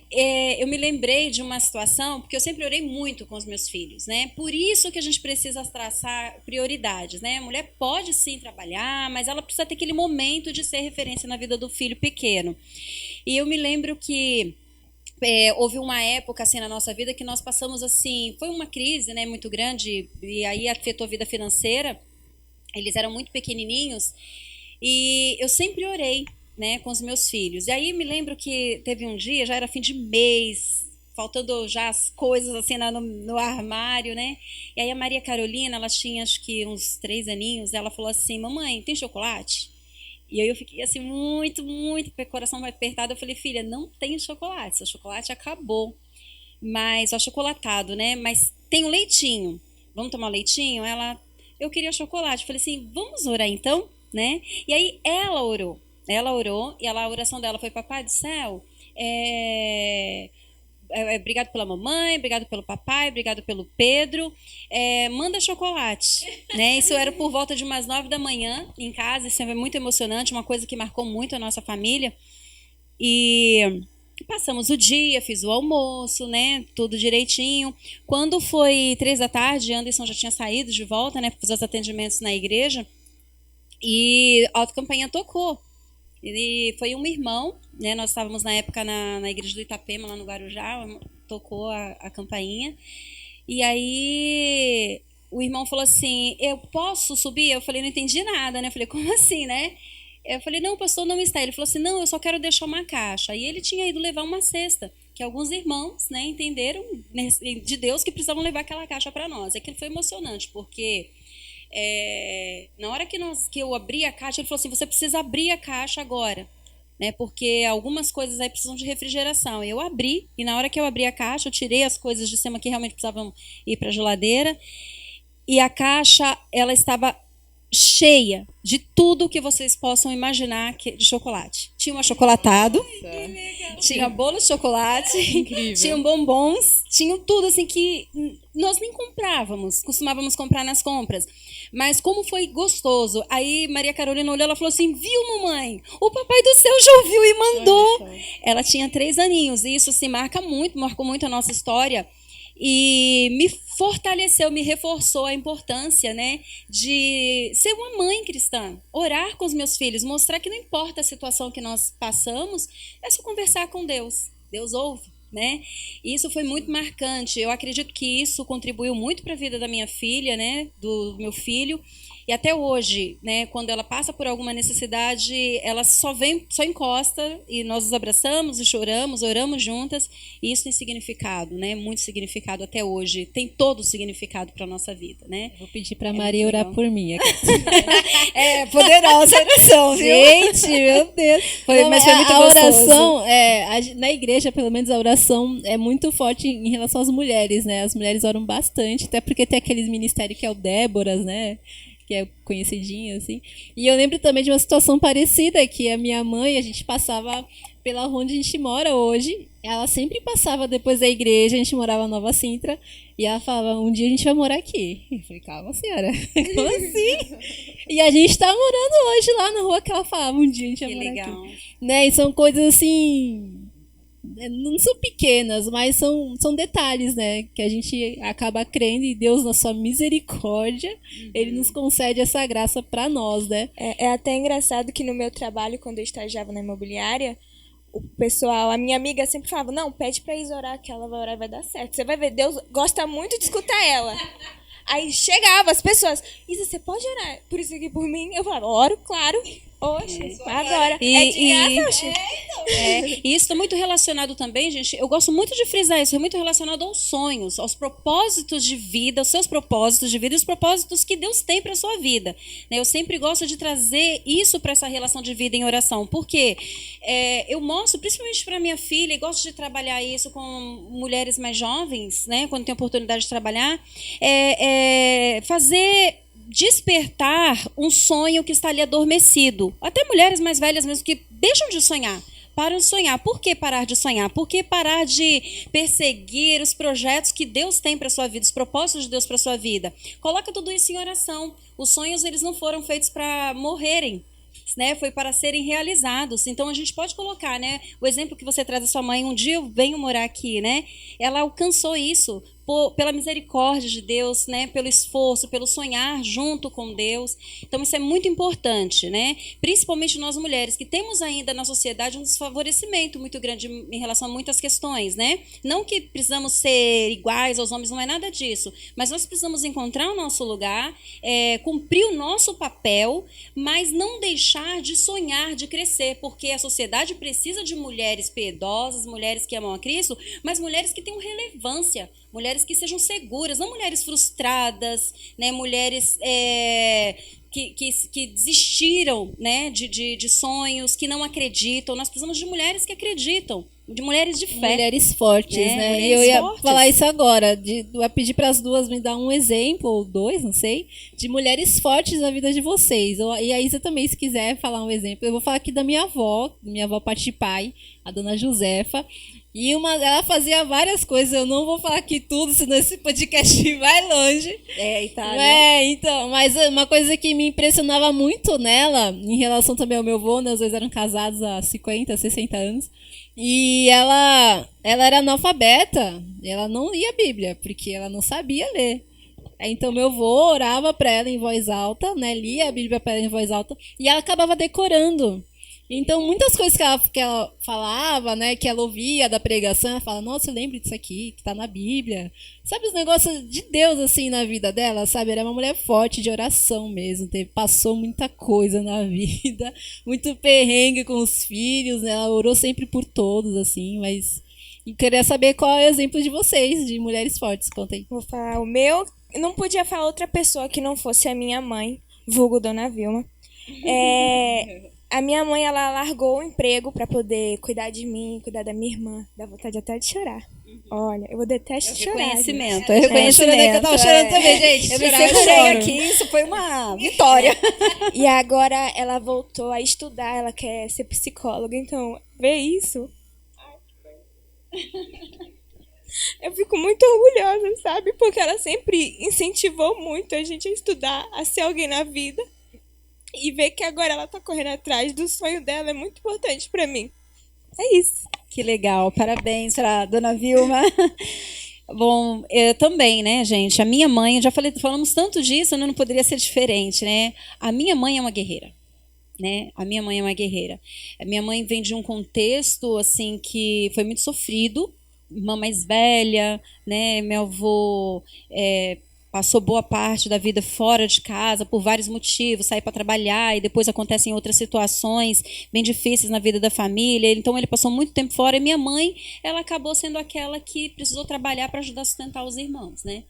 D: eu me lembrei de uma situação, porque eu sempre orei muito com os meus filhos, né? Por isso que a gente precisa traçar prioridades, né? A mulher pode sim trabalhar, mas ela precisa ter aquele momento de ser referência na vida do filho pequeno. E eu me lembro que houve uma época assim na nossa vida que nós passamos assim, foi uma crise, né, muito grande, e aí afetou a vida financeira. Eles eram muito pequenininhos e eu sempre orei, né, com os meus filhos. E aí me lembro que teve um dia, já era fim de mês, faltando já as coisas assim no armário, né? E aí a Maria Carolina, ela tinha acho que uns 3 aninhos, ela falou assim: mamãe, tem chocolate? E aí eu fiquei assim, muito, muito, com o coração apertado. Eu falei: filha, não tem chocolate, seu chocolate acabou. Mas, achocolatado, né? Mas tem um leitinho. Vamos tomar leitinho? Eu queria chocolate. Eu falei assim: vamos orar então, né? E aí ela orou. Ela orou e a oração dela foi: papai do céu, obrigado pela mamãe, obrigado pelo papai, obrigado pelo Pedro, manda chocolate, né? Isso era por volta de umas 9 da manhã em casa. Isso é muito emocionante, uma coisa que marcou muito a nossa família. E passamos o dia, fiz o almoço, né? Tudo direitinho. Quando foi 3 da tarde, Anderson já tinha saído de volta, né? Para fazer os atendimentos na igreja, e a autocampainha tocou. Ele foi um irmão, né? Nós estávamos na época na igreja do Itapema, lá no Guarujá, tocou a campainha. E aí o irmão falou assim: eu posso subir? Eu falei: não entendi nada, né? Eu falei: como assim, né? Eu falei: não, o pastor não está. Ele falou assim: não, eu só quero deixar uma caixa. E ele tinha ido levar uma cesta, que alguns irmãos, né, entenderam de Deus que precisavam levar aquela caixa para nós. Aquilo foi emocionante, porque na hora que eu abri a caixa, ele falou assim: você precisa abrir a caixa agora, né? Porque algumas coisas aí precisam de refrigeração. Eu abri, e na hora que eu abri a caixa, eu tirei as coisas de cima que realmente precisavam ir para a geladeira, e a caixa, ela estava cheia de tudo que vocês possam imaginar de chocolate. Tinha um achocolatado, tinha bolo de chocolate,
C: Incrível.
D: tinham bombons, tinham tudo assim que nós nem comprávamos, costumávamos comprar nas compras. Mas como foi gostoso. Aí Maria Carolina olhou, ela falou assim: viu, mamãe? O papai do céu já ouviu e mandou. Ela tinha 3 aninhos, e isso se marcou muito a nossa história. e me fortaleceu, me reforçou a importância, né, de ser uma mãe cristã, orar com os meus filhos, mostrar que não importa a situação que nós passamos, é só conversar com Deus. Deus ouve, né? E isso foi muito marcante. Eu acredito que isso contribuiu muito para a vida da minha filha, né, do meu filho. E até hoje, né, quando ela passa por alguma necessidade, ela só encosta e nós nos abraçamos e choramos, oramos juntas. E isso tem significado, né? Muito significado até hoje. Tem todo o significado para a nossa vida, né?
B: Vou pedir para Maria orar por mim.
D: É poderosa a oração, viu?
B: Gente, meu Deus.
D: Mas foi muito
B: a
D: gostoso.
B: oração, na igreja, pelo menos, a oração é muito forte em relação às mulheres, né? As mulheres oram bastante, até porque tem aqueles ministérios que é o Déboras, né? Que é conhecidinho, assim. E eu lembro também de uma situação parecida, que a minha mãe, a gente passava pela rua onde a gente mora hoje, ela sempre passava depois da igreja, a gente morava em Nova Sintra, e ela falava, um dia a gente vai morar aqui. Eu falei, calma, senhora, como assim? E a gente tá morando hoje lá na rua que ela falava, um dia a gente vai morar
D: legal.
B: aqui. Né? E são coisas assim... não são pequenas, mas são detalhes, né? Que a gente acaba crendo e Deus, na sua misericórdia, Ele nos concede essa graça para nós, né?
A: É até engraçado que no meu trabalho, quando eu estagiava na imobiliária, o pessoal, a minha amiga sempre falava, não, pede pra Isa orar, que ela vai orar e vai dar certo. Você vai ver, Deus gosta muito de escutar ela. Aí chegava as pessoas, Isa, você pode orar por isso aqui por mim? Eu falava, oro, claro. Oxe, agora. É de graça, oxe.
D: E isso está muito relacionado também, gente. Eu gosto muito de frisar isso, é muito relacionado aos sonhos, aos propósitos de vida, aos seus propósitos de vida e os propósitos que Deus tem para a sua vida. Eu sempre gosto de trazer isso para essa relação de vida em oração, porque eu mostro, principalmente para minha filha, e gosto de trabalhar isso com mulheres mais jovens, né, quando tenho oportunidade de trabalhar, fazer despertar um sonho que está ali adormecido. Até mulheres mais velhas mesmo que deixam de sonhar, param de sonhar. Por que parar de sonhar? Por que parar de perseguir os projetos que Deus tem para a sua vida, os propósitos de Deus para a sua vida? Coloca tudo isso em oração. Os sonhos, eles não foram feitos para morrerem, né? Foi para serem realizados. Então a gente pode colocar, né, o exemplo que você traz da sua mãe, um dia eu venho morar aqui, né? Ela alcançou isso pela misericórdia de Deus, né, pelo esforço, pelo sonhar junto com Deus. Então isso é muito importante, né? Principalmente nós mulheres, que temos ainda na sociedade um desfavorecimento muito grande em relação a muitas questões, né? Não que precisamos ser iguais aos homens, não é nada disso, mas nós precisamos encontrar o nosso lugar, cumprir o nosso papel, mas não deixar de sonhar, de crescer, porque a sociedade precisa de mulheres piedosas, mulheres que amam a Cristo, mas mulheres que tenham relevância, mulheres que sejam seguras, não mulheres frustradas, né? Mulheres que desistiram, né? de sonhos, que não acreditam. Nós precisamos de mulheres que acreditam, de mulheres de fé.
B: Mulheres fortes, né?
D: Mulheres
B: E eu ia
D: fortes.
B: falar isso agora. Eu ia pedir para as duas me dar um exemplo, ou dois, não sei, de mulheres fortes na vida de vocês. E a Isa também, se quiser falar um exemplo. Eu vou falar aqui da minha avó parte de pai, a dona Josefa. E ela fazia várias coisas, eu não vou falar aqui tudo, senão esse podcast vai longe.
D: Itália.
B: Então, mas uma coisa que me impressionava muito nela, em relação também ao meu avô, né, os dois eram casados há 50, 60 anos, e ela era analfabeta, ela não lia a Bíblia, porque ela não sabia ler. Então meu avô orava para ela em voz alta, né, lia a Bíblia para ela em voz alta, e ela acabava decorando. Então, muitas coisas que ela falava, né, que ela ouvia da pregação, ela fala, nossa, eu lembro disso aqui, que tá na Bíblia. Sabe os negócios de Deus, assim, na vida dela, sabe? Ela é uma mulher forte, de oração mesmo, passou muita coisa na vida, muito perrengue com os filhos, né? Ela orou sempre por todos, assim, mas... E queria saber qual é o exemplo de vocês, de mulheres fortes, conta aí.
A: Vou falar o meu. Eu não podia falar outra pessoa que não fosse a minha mãe, vulgo Dona Vilma. A minha mãe, ela largou o emprego pra poder cuidar de mim, cuidar da minha irmã. Dá vontade até de chorar. Olha, eu detesto chorar.
D: Reconhecimento,
A: gente.
D: reconhecimento.
B: Eu tava chorando também, gente.
D: Eu me
B: Chorar, eu
D: segurei
B: choro.
D: aqui, isso foi uma vitória.
A: E agora ela voltou a estudar, ela quer ser psicóloga, então, vê isso. Eu fico muito orgulhosa, sabe? Porque ela sempre incentivou muito a gente a estudar, a ser alguém na vida. E ver que agora ela tá correndo atrás do sonho dela é muito importante pra mim. É isso.
D: Que legal, parabéns para dona Vilma. Bom, eu também, né, gente? A minha mãe, já falamos tanto disso, né, não poderia ser diferente, né? A minha mãe é uma guerreira, né? A minha mãe é uma guerreira. A minha mãe vem de um contexto assim que foi muito sofrido, irmã mais velha, né? Meu avô passou boa parte da vida fora de casa por vários motivos, sair para trabalhar e depois acontecem outras situações bem difíceis na vida da família. Então ele passou muito tempo fora e minha mãe, ela acabou sendo aquela que precisou trabalhar para ajudar a sustentar os irmãos, né?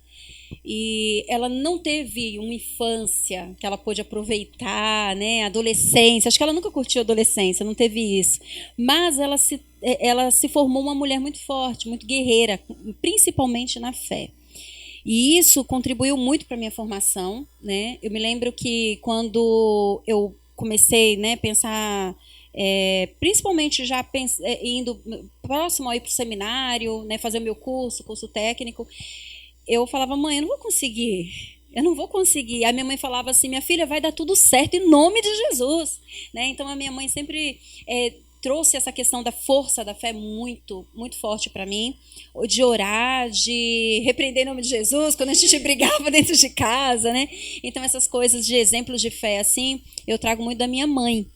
D: E ela não teve uma infância que ela pôde aproveitar, né? Adolescência, acho que ela nunca curtiu a adolescência, não teve isso. Mas ela se formou uma mulher muito forte, muito guerreira, principalmente na fé. E isso contribuiu muito para a minha formação, né? Eu me lembro que quando eu comecei, né, a pensar, principalmente já indo próximo a ir para o seminário, né, fazer o meu curso técnico, eu falava, mãe, eu não vou conseguir. A minha mãe falava assim, minha filha, vai dar tudo certo em nome de Jesus, né? Então a minha mãe sempre trouxe essa questão da força da fé muito, muito forte para mim, de orar, de repreender em nome de Jesus, quando a gente brigava dentro de casa, né? Então essas coisas de exemplos de fé assim, eu trago muito da minha mãe,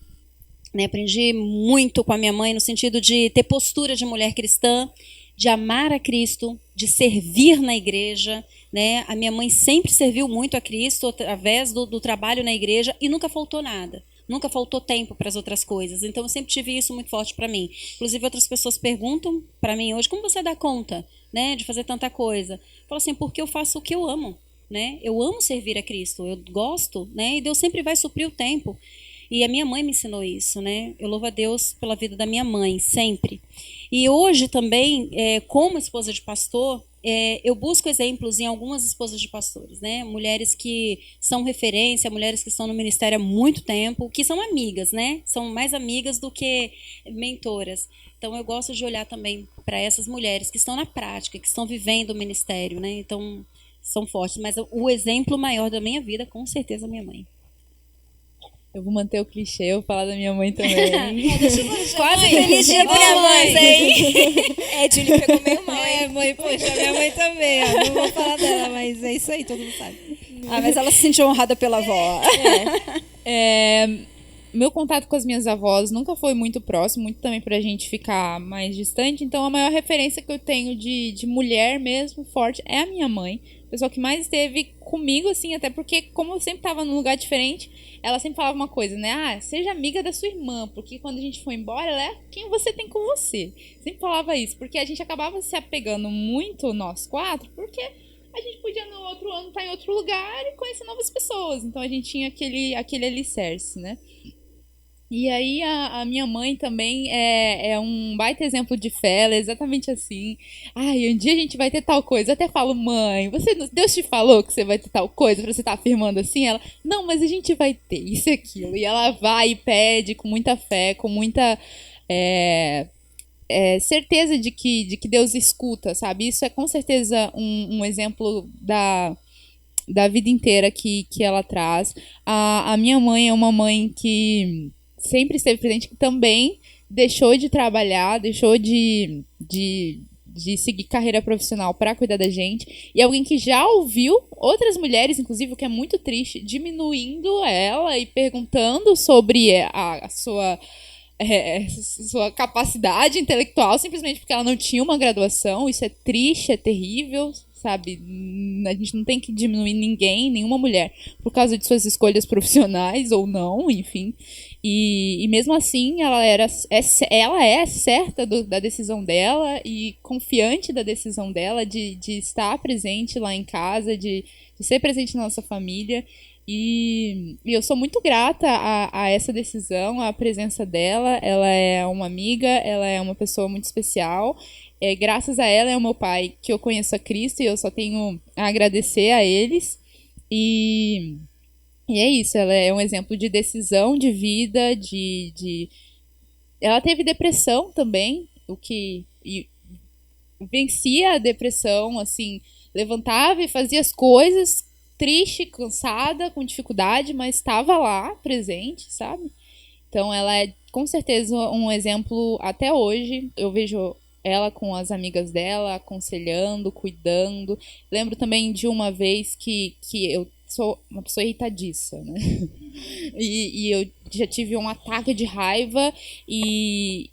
D: né? Aprendi muito com a minha mãe no sentido de ter postura de mulher cristã, de amar a Cristo, de servir na igreja, né? A minha mãe sempre serviu muito a Cristo através do trabalho na igreja e nunca faltou nada. Nunca faltou tempo para as outras coisas. Então, eu sempre tive isso muito forte para mim. Inclusive, outras pessoas perguntam para mim hoje, como você dá conta, né, de fazer tanta coisa? Eu falo assim, porque eu faço o que eu amo, né? Eu amo servir a Cristo, eu gosto, né? E Deus sempre vai suprir o tempo. E a minha mãe me ensinou isso, né? Eu louvo a Deus pela vida da minha mãe, sempre. E hoje também, como esposa de pastor, eu busco exemplos em algumas esposas de pastores, né? Mulheres que são referência, mulheres que estão no ministério há muito tempo, que são amigas, né? São mais amigas do que mentoras. Então eu gosto de olhar também para essas mulheres que estão na prática, que estão vivendo o ministério, né? Então são fortes. Mas o exemplo maior da minha vida, com certeza, é minha mãe.
C: Eu vou manter o clichê, eu vou falar da minha mãe também.
D: Quase feliz dia das mães, hein?
A: Julie pegou meio mal, hein?
B: Mãe, poxa, minha mãe também, ó, não vou falar dela, mas é isso aí, todo mundo sabe.
D: Mas ela se sentiu honrada pela avó.
C: Meu contato com as minhas avós nunca foi muito próximo, muito também pra gente ficar mais distante. Então, a maior referência que eu tenho de mulher mesmo, forte, é a minha mãe. A pessoa que mais esteve comigo, assim, até porque, como eu sempre tava num lugar diferente, ela sempre falava uma coisa, né? Ah, seja amiga da sua irmã, porque quando a gente for embora, ela é quem você tem com você. Sempre falava isso, porque a gente acabava se apegando muito, nós quatro, porque a gente podia no outro ano estar em outro lugar e conhecer novas pessoas. Então, a gente tinha aquele alicerce, né? E aí a minha mãe também é um baita exemplo de fé, ela é exatamente assim. Ai, um dia a gente vai ter tal coisa. Eu até falo, mãe, Deus te falou que você vai ter tal coisa pra você estar afirmando assim? Ela, não, mas a gente vai ter isso e aquilo. E ela vai e pede com muita fé, com muita certeza de que Deus escuta, sabe? Isso é com certeza um exemplo da vida inteira que ela traz. A minha mãe é uma mãe que sempre esteve presente, que também deixou de trabalhar, deixou de seguir carreira profissional para cuidar da gente, e alguém que já ouviu outras mulheres, inclusive, o que é muito triste, diminuindo ela e perguntando sobre a sua capacidade intelectual, simplesmente porque ela não tinha uma graduação. Isso é triste, é terrível, sabe? A gente não tem que diminuir ninguém, nenhuma mulher, por causa de suas escolhas profissionais ou não, enfim. E mesmo assim, ela é certa da decisão dela e confiante da decisão dela de estar presente lá em casa, de ser presente na nossa família. E eu sou muito grata a essa decisão, à presença dela. Ela é uma amiga, ela é uma pessoa muito especial. Graças a ela é o meu pai que eu conheço a Cristo, e eu só tenho a agradecer a eles. E é isso, ela é um exemplo de decisão de vida, Ela teve depressão também, vencia a depressão, assim, levantava e fazia as coisas, triste, cansada, com dificuldade, mas estava lá, presente, sabe? Então ela é com certeza um exemplo até hoje. Eu vejo ela com as amigas dela, aconselhando, cuidando. Lembro também de uma vez que eu sou uma pessoa irritadiça, né? E eu já tive um ataque de raiva e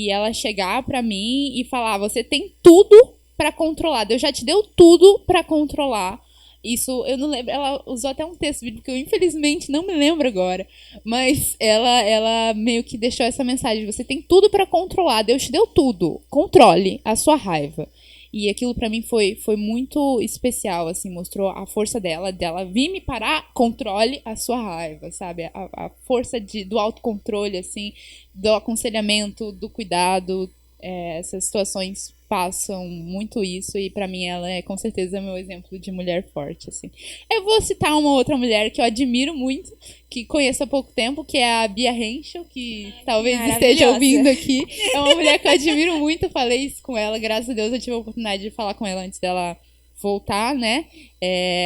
C: ela chegar pra mim e falar: você tem tudo pra controlar, Deus já te deu tudo pra controlar. Isso, eu não lembro, ela usou até um texto bíblico que eu infelizmente não me lembro agora, mas ela meio que deixou essa mensagem: você tem tudo pra controlar, Deus te deu tudo, controle a sua raiva. E aquilo pra mim foi muito especial, assim, mostrou a força dela vir me parar, controle a sua raiva, sabe? A força do autocontrole, assim, do aconselhamento, do cuidado. Essas situações passam muito isso, e pra mim ela é com certeza meu exemplo de mulher forte, assim. Eu vou citar uma outra mulher que eu admiro muito, que conheço há pouco tempo, que é a Bia Henschel, que talvez esteja ouvindo aqui. É uma mulher que eu admiro muito, falei isso com ela, graças a Deus eu tive a oportunidade de falar com ela antes dela voltar, né?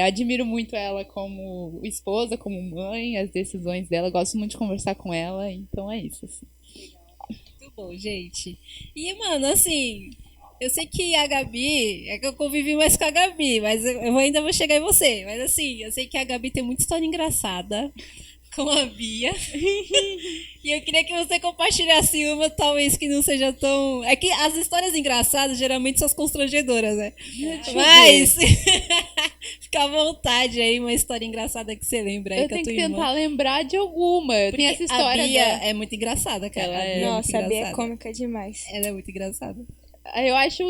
C: Admiro muito ela como esposa, como mãe, as decisões dela, gosto muito de conversar com ela, então é isso, assim.
B: Bom, gente. E, mano, assim, eu sei que a Gabi, é que eu convivi mais com a Gabi, mas eu ainda vou chegar em você. Mas, assim, eu sei que a Gabi tem muita história engraçada com a Bia. E eu queria que você compartilhasse uma, talvez que não seja tão... É que as histórias engraçadas geralmente são as constrangedoras, né? Mas fica à vontade aí, uma história engraçada que você lembra aí
C: eu
B: com a tua
C: tenho que
B: irmã.
C: tentar lembrar de alguma. Eu tenho essa história.
B: A Bia é muito engraçada, cara.
A: Nossa, a Bia é cômica demais.
B: Ela é muito engraçada.
C: Eu acho.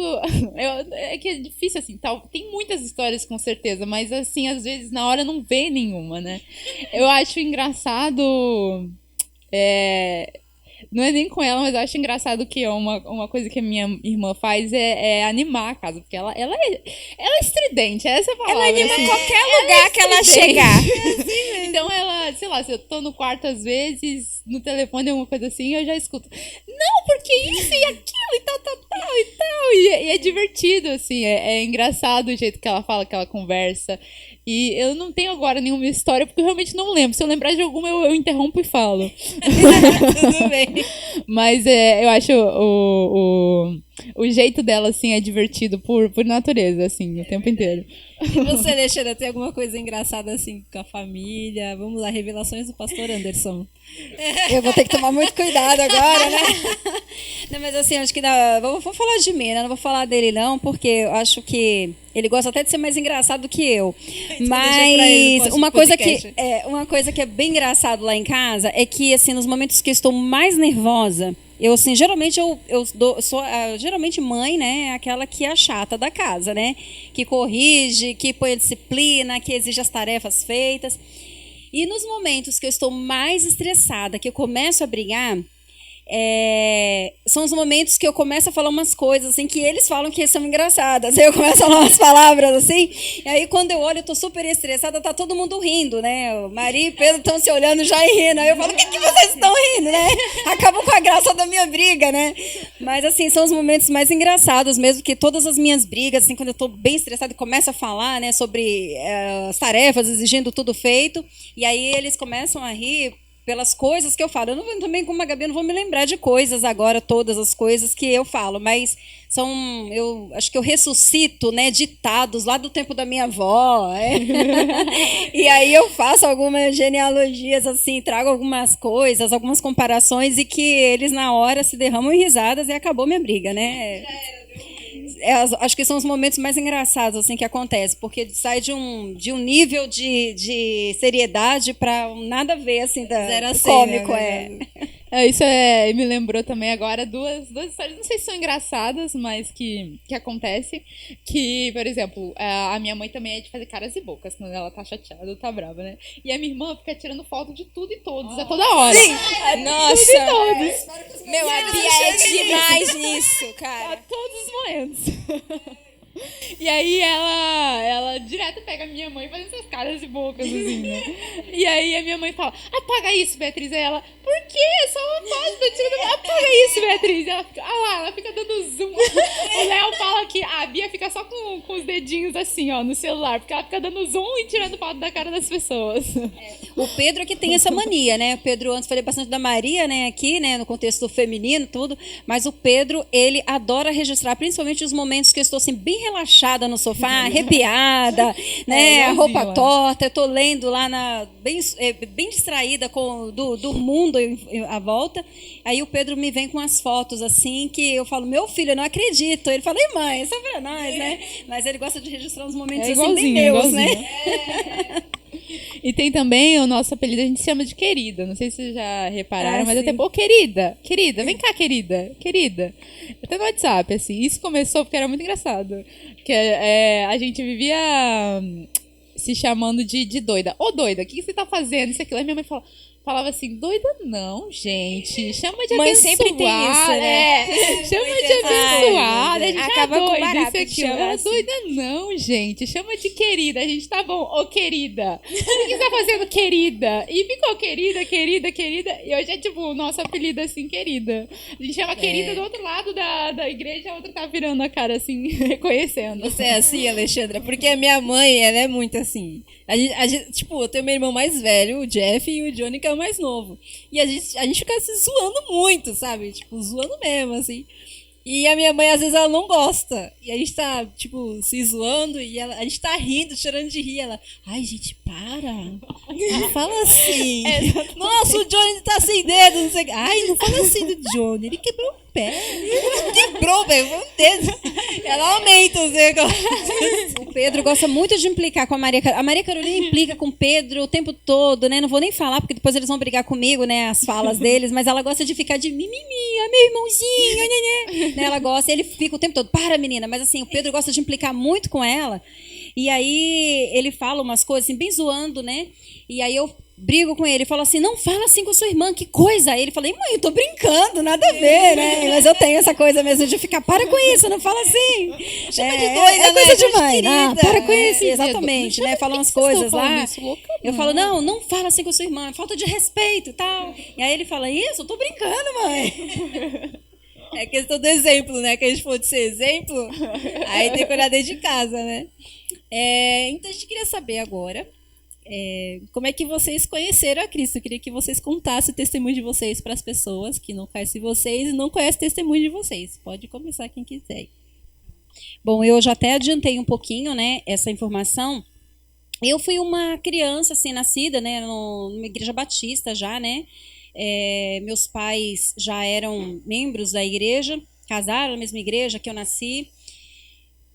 C: É que é difícil, assim. Tem muitas histórias, com certeza, mas, assim, às vezes na hora não vê nenhuma, né? Eu acho engraçado. Não é nem com ela, mas eu acho engraçado que uma coisa que a minha irmã faz é animar a casa, porque ela é estridente, essa é a palavra.
A: Ela anima
C: assim.
A: qualquer lugar que ela chegar.
C: Então ela, sei lá, se eu tô no quarto às vezes, no telefone, alguma coisa assim, eu já escuto: não, porque isso e aquilo e tal. E é divertido, assim, é engraçado o jeito que ela fala, que ela conversa. E eu não tenho agora nenhuma história, porque eu realmente não lembro. Se eu lembrar de alguma, eu interrompo e falo.
B: Tudo bem.
C: Mas eu acho o jeito dela, assim, é divertido por natureza, assim, o tempo inteiro.
B: E você, Alexandra, tem alguma coisa engraçada, assim, com a família? Vamos lá, revelações do pastor Anderson.
D: Eu vou ter que tomar muito cuidado agora, né? Não, mas assim, acho que vou falar de mim, né? Não vou falar dele, não, porque eu acho que ele gosta até de ser mais engraçado do que eu. Mas uma coisa que é bem engraçado lá em casa é que, assim, nos momentos que eu estou mais nervosa, eu, assim, geralmente geralmente mãe, né, é aquela que é a chata da casa, né, que corrige, que põe a disciplina, que exige as tarefas feitas. E nos momentos que eu estou mais estressada, que eu começo a brigar, são os momentos que eu começo a falar umas coisas assim que eles falam que são engraçadas. Aí eu começo a falar umas palavras assim, e aí quando eu olho, eu tô super estressada, tá todo mundo rindo, né? O Maria e Pedro estão se olhando já e rindo. Aí eu falo: o que vocês estão rindo, né? Acabou com a graça da minha briga, né? Mas assim, são os momentos mais engraçados mesmo, que todas as minhas brigas, assim, quando eu tô bem estressada e começo a falar, né, sobre as tarefas, exigindo tudo feito, e aí eles começam a rir pelas coisas que eu falo. Eu não, também, como a Gabi, eu não vou me lembrar de coisas agora, todas as coisas que eu falo, mas eu acho que eu ressuscito, né, ditados lá do tempo da minha avó. E aí eu faço algumas genealogias, assim, trago algumas coisas, algumas comparações, e que eles na hora se derramam em risadas e acabou minha briga, né? Acho que são os momentos mais engraçados, assim, que acontece, porque sai de um nível de seriedade para nada a ver, assim, do cômico,
C: Isso me lembrou também agora duas histórias, não sei se são engraçadas, mas que acontecem, que, por exemplo, a minha mãe também é de fazer caras e bocas quando ela tá chateada ou tá brava, né? E a minha irmã fica tirando foto de tudo e todos, a toda hora.
A: Sim! Nossa!
C: Tudo e todos.
A: Meu, a Bia é demais nisso, cara.
C: A todos os momentos. E aí ela direto pega a minha mãe fazendo essas caras e bocas, assim, né? E aí a minha mãe fala: apaga isso, Beatriz. Aí ela: por quê? É só uma foto, tô tirando. Apaga isso, Beatriz. Ela fica, ela fica dando zoom. O Léo Rafael fala que a Bia fica só com os dedinhos assim, ó, no celular, porque ela fica dando zoom e tirando foto da cara das pessoas.
D: O Pedro é que tem essa mania, né? O Pedro, antes falei bastante da Maria, né, aqui, né, no contexto feminino, tudo, mas o Pedro, ele adora registrar, principalmente os momentos que eu estou assim bem relaxada no sofá, arrepiada, né, a roupa torta, eu tô lendo lá bem distraída do mundo à volta. Aí o Pedro me vem com as fotos assim que eu falo, meu filho, eu não acredito. Ele fala, mãe, isso é pra nós, né? Mas ele gosta de registrar uns momentos assim bem meus, né?
C: E tem também o nosso apelido, a gente chama de querida. Não sei se vocês já repararam, mas até, querida, vem cá, querida. Até no WhatsApp, assim. Isso começou porque era muito engraçado. Que a gente vivia se chamando de doida. Ô, doida, o que você tá fazendo? Isso, aquilo. Aí minha mãe falava assim, doida não, gente. Chama de
A: Mãe
C: abençoada.
A: sempre tem isso, né?
C: Chama de abençoada. A gente
A: acaba com
C: doida,
A: barato
C: isso
A: de
C: aquilo.
A: chamar
C: Ela
A: assim.
C: doida não, gente. Chama de querida. A gente tá bom. Ô, querida. O que você tá fazendo, querida? E ficou querida. E hoje é tipo o nosso apelido assim, querida. A gente chama querida do outro lado da igreja, a outra tá virando a cara assim, reconhecendo.
B: Você é assim, Alexandra? Porque a minha mãe, ela é muito assim. Tipo, eu tenho meu irmão mais velho, o Jeff, e o Johnny, que é o mais novo. E a gente fica se zoando muito, sabe? Tipo, zoando mesmo, assim. E a minha mãe, às vezes, ela não gosta. E a gente tá, tipo, se zoando e a gente tá rindo, chorando de rir. Ela, ai, gente, para. Não fala assim. Nossa, o Johnny tá sem dedo, não sei o que. Ai, não fala assim do Johnny. Ele quebrou o pé. Quebrou, velho, foi um dedo. Ela aumenta os negócios.
D: O Pedro gosta muito de implicar com a Maria Carolina. A Maria Carolina implica com o Pedro o tempo todo, né? Não vou nem falar, porque depois eles vão brigar comigo, né? As falas deles, mas ela gosta de ficar de mimimi, é meu irmãozinho, né? Ela gosta, ele fica o tempo todo, para menina, mas assim, o Pedro gosta de implicar muito com ela, e aí ele fala umas coisas assim, bem zoando, né? E aí eu brigo com ele, falo assim, não fala assim com sua irmã, que coisa. Aí ele fala, mãe, eu tô brincando, nada a ver, né? Mas eu tenho essa coisa mesmo de ficar, para com isso, não fala assim.
B: Chama de doida,
D: é coisa
B: né?
D: de mãe, não,
B: Querida.
D: para com isso, exatamente, né? Falam umas coisas lá. Eu falo,
C: não.
D: não fala assim com sua irmã, falta de respeito e tal. E aí ele fala, isso, eu tô brincando, mãe.
B: É questão do exemplo, né? Que a gente falou de ser exemplo, aí tem que olhar dentro de casa, né? Então a gente queria saber agora como é que vocês conheceram a Cristo. Eu queria que vocês contassem o testemunho de vocês para as pessoas que não conhecem vocês e não conhecem o testemunho de vocês. Pode começar quem quiser.
D: Bom, eu já até adiantei um pouquinho, né, essa informação. Eu fui uma criança, assim, nascida, né, numa igreja batista já, né? Meus pais já eram membros da igreja, casaram na mesma igreja que eu nasci.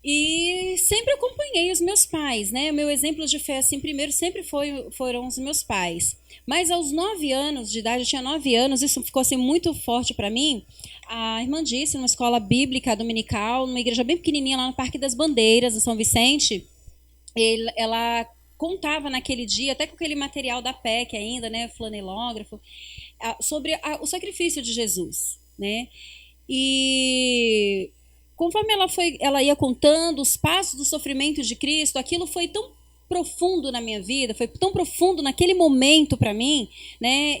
D: E sempre acompanhei os meus pais, né? O meu exemplo de fé, assim, primeiro sempre foram os meus pais. Mas aos 9 anos de idade, eu tinha 9 anos, isso ficou assim muito forte para mim. A irmã disse, numa escola bíblica dominical, numa igreja bem pequenininha lá no Parque das Bandeiras, em São Vicente, ela contava naquele dia, até com aquele material da PEC ainda, né, flanelógrafo, sobre o sacrifício de Jesus, né? E conforme ela ia contando os passos do sofrimento de Cristo, aquilo foi tão profundo na minha vida, foi tão profundo naquele momento para mim, né?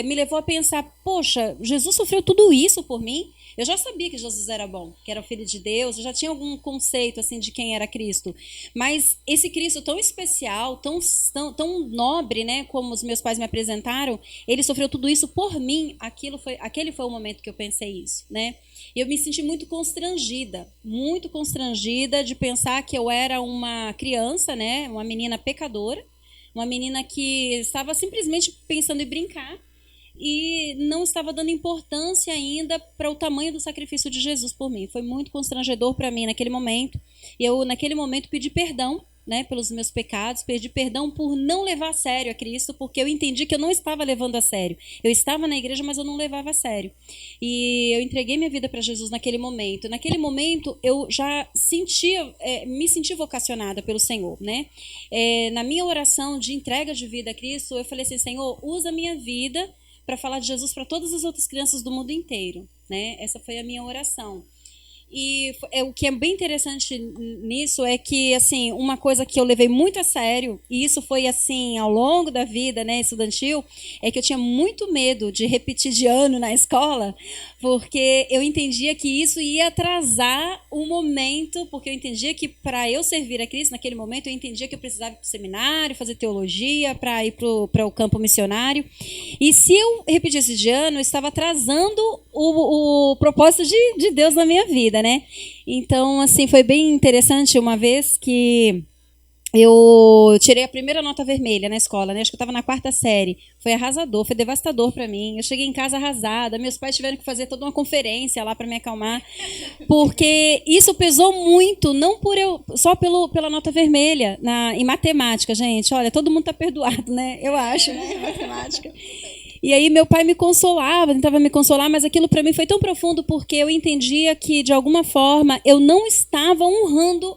D: Me levou a pensar, poxa, Jesus sofreu tudo isso por mim. Eu já sabia que Jesus era bom, que era o Filho de Deus, eu já tinha algum conceito assim de quem era Cristo. Mas esse Cristo tão especial, tão nobre, né, como os meus pais me apresentaram, ele sofreu tudo isso por mim. Aquele foi o momento que eu pensei isso, né? E eu me senti muito constrangida de pensar que eu era uma criança, né, uma menina pecadora, uma menina que estava simplesmente pensando em brincar e não estava dando importância ainda para o tamanho do sacrifício de Jesus por mim. Foi muito constrangedor para mim naquele momento. Eu, naquele momento, pedi perdão, né, pelos meus pecados, pedi perdão por não levar a sério a Cristo, porque eu entendi que eu não estava levando a sério. Eu estava na igreja, mas eu não levava a sério. E eu entreguei minha vida para Jesus naquele momento. Naquele momento, eu já me senti vocacionada pelo Senhor, né? Na minha oração de entrega de vida a Cristo, eu falei assim, Senhor, usa a minha vida para falar de Jesus para todas as outras crianças do mundo inteiro, né? Essa foi a minha oração. O que é bem interessante nisso é que, assim, uma coisa que eu levei muito a sério, e isso foi assim ao longo da vida, né, estudantil, é que eu tinha muito medo de repetir de ano na escola, porque eu entendia que isso ia atrasar o momento, porque eu entendia que para eu servir a Cristo naquele momento, eu entendia que eu precisava ir para o seminário, fazer teologia, para ir para o campo missionário. E se eu repetisse de ano, eu estava atrasando o propósito de Deus na minha vida, né? Então, assim, foi bem interessante uma vez que eu tirei a primeira nota vermelha na escola, né? Acho que eu estava na 4ª série. Foi arrasador, foi devastador para mim. Eu cheguei em casa arrasada. Meus pais tiveram que fazer toda uma conferência lá para me acalmar, porque isso pesou muito, não por só pela nota vermelha em matemática, gente. Olha, todo mundo está perdoado, né? Eu acho, né? Em matemática. E aí meu pai me consolava, tentava me consolar, mas aquilo para mim foi tão profundo porque eu entendia que, de alguma forma, eu não estava honrando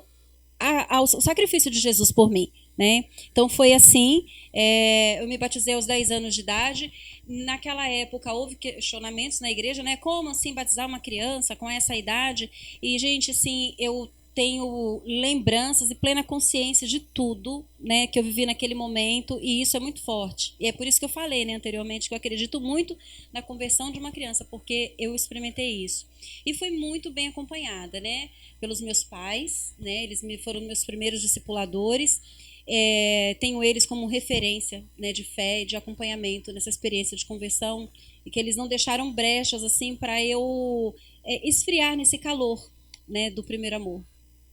D: ao sacrifício de Jesus por mim, né? Então foi assim, eu me batizei aos 10 anos de idade. Naquela época houve questionamentos na igreja, né? Como assim batizar uma criança com essa idade? E, gente, assim, eu tenho lembranças e plena consciência de tudo, né, que eu vivi naquele momento, e isso é muito forte. E é por isso que eu falei, né, anteriormente, que eu acredito muito na conversão de uma criança, porque eu experimentei isso. E foi muito bem acompanhada, né, pelos meus pais, né, eles foram meus primeiros discipuladores. Tenho eles como referência, né, de fé, de acompanhamento nessa experiência de conversão, e que eles não deixaram brechas assim para eu esfriar nesse calor, né, do primeiro amor.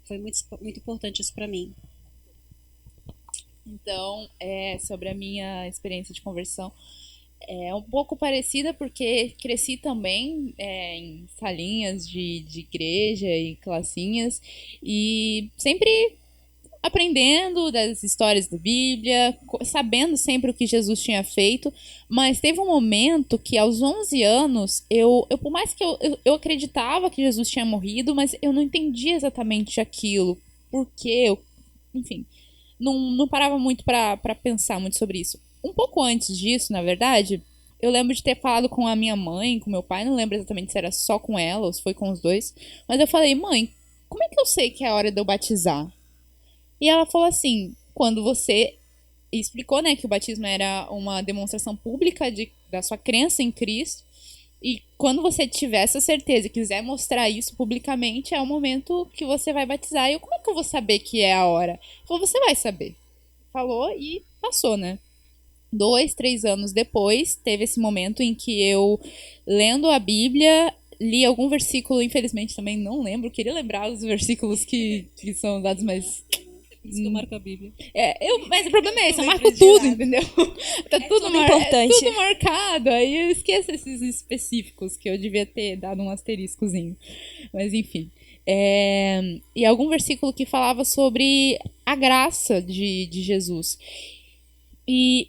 D: Foi muito, muito importante isso para mim.
C: Então, sobre a minha experiência de conversão, é um pouco parecida porque cresci também em salinhas de igreja e classinhas, e sempre aprendendo das histórias da Bíblia, sabendo sempre o que Jesus tinha feito, mas teve um momento que aos 11 anos, eu por mais que eu acreditava que Jesus tinha morrido, mas eu não entendia exatamente aquilo, porque enfim, não parava muito para pensar muito sobre isso. Um pouco antes disso, na verdade, eu lembro de ter falado com a minha mãe, com meu pai, não lembro exatamente se era só com ela ou se foi com os dois, mas eu falei: mãe, como é que eu sei que é a hora de eu batizar? E ela falou assim, quando você explicou, né, que o batismo era uma demonstração pública da sua crença em Cristo, e quando você tiver essa certeza e quiser mostrar isso publicamente, é o momento que você vai batizar. E eu, como é que eu vou saber que é a hora? Falou: você vai saber. Falou e passou, né? 2, 3 anos depois, teve esse momento em que eu, lendo a Bíblia, li algum versículo, infelizmente também não lembro, queria lembrar os versículos que são dados, mas...
B: Por isso que eu marco a Bíblia.
C: Mas o problema é esse, eu marco tudo, entendeu? Tá tudo
A: importante.
C: tudo marcado, aí eu esqueço esses específicos que eu devia ter dado um asteriscozinho. Mas enfim. E algum versículo que falava sobre a graça de Jesus. E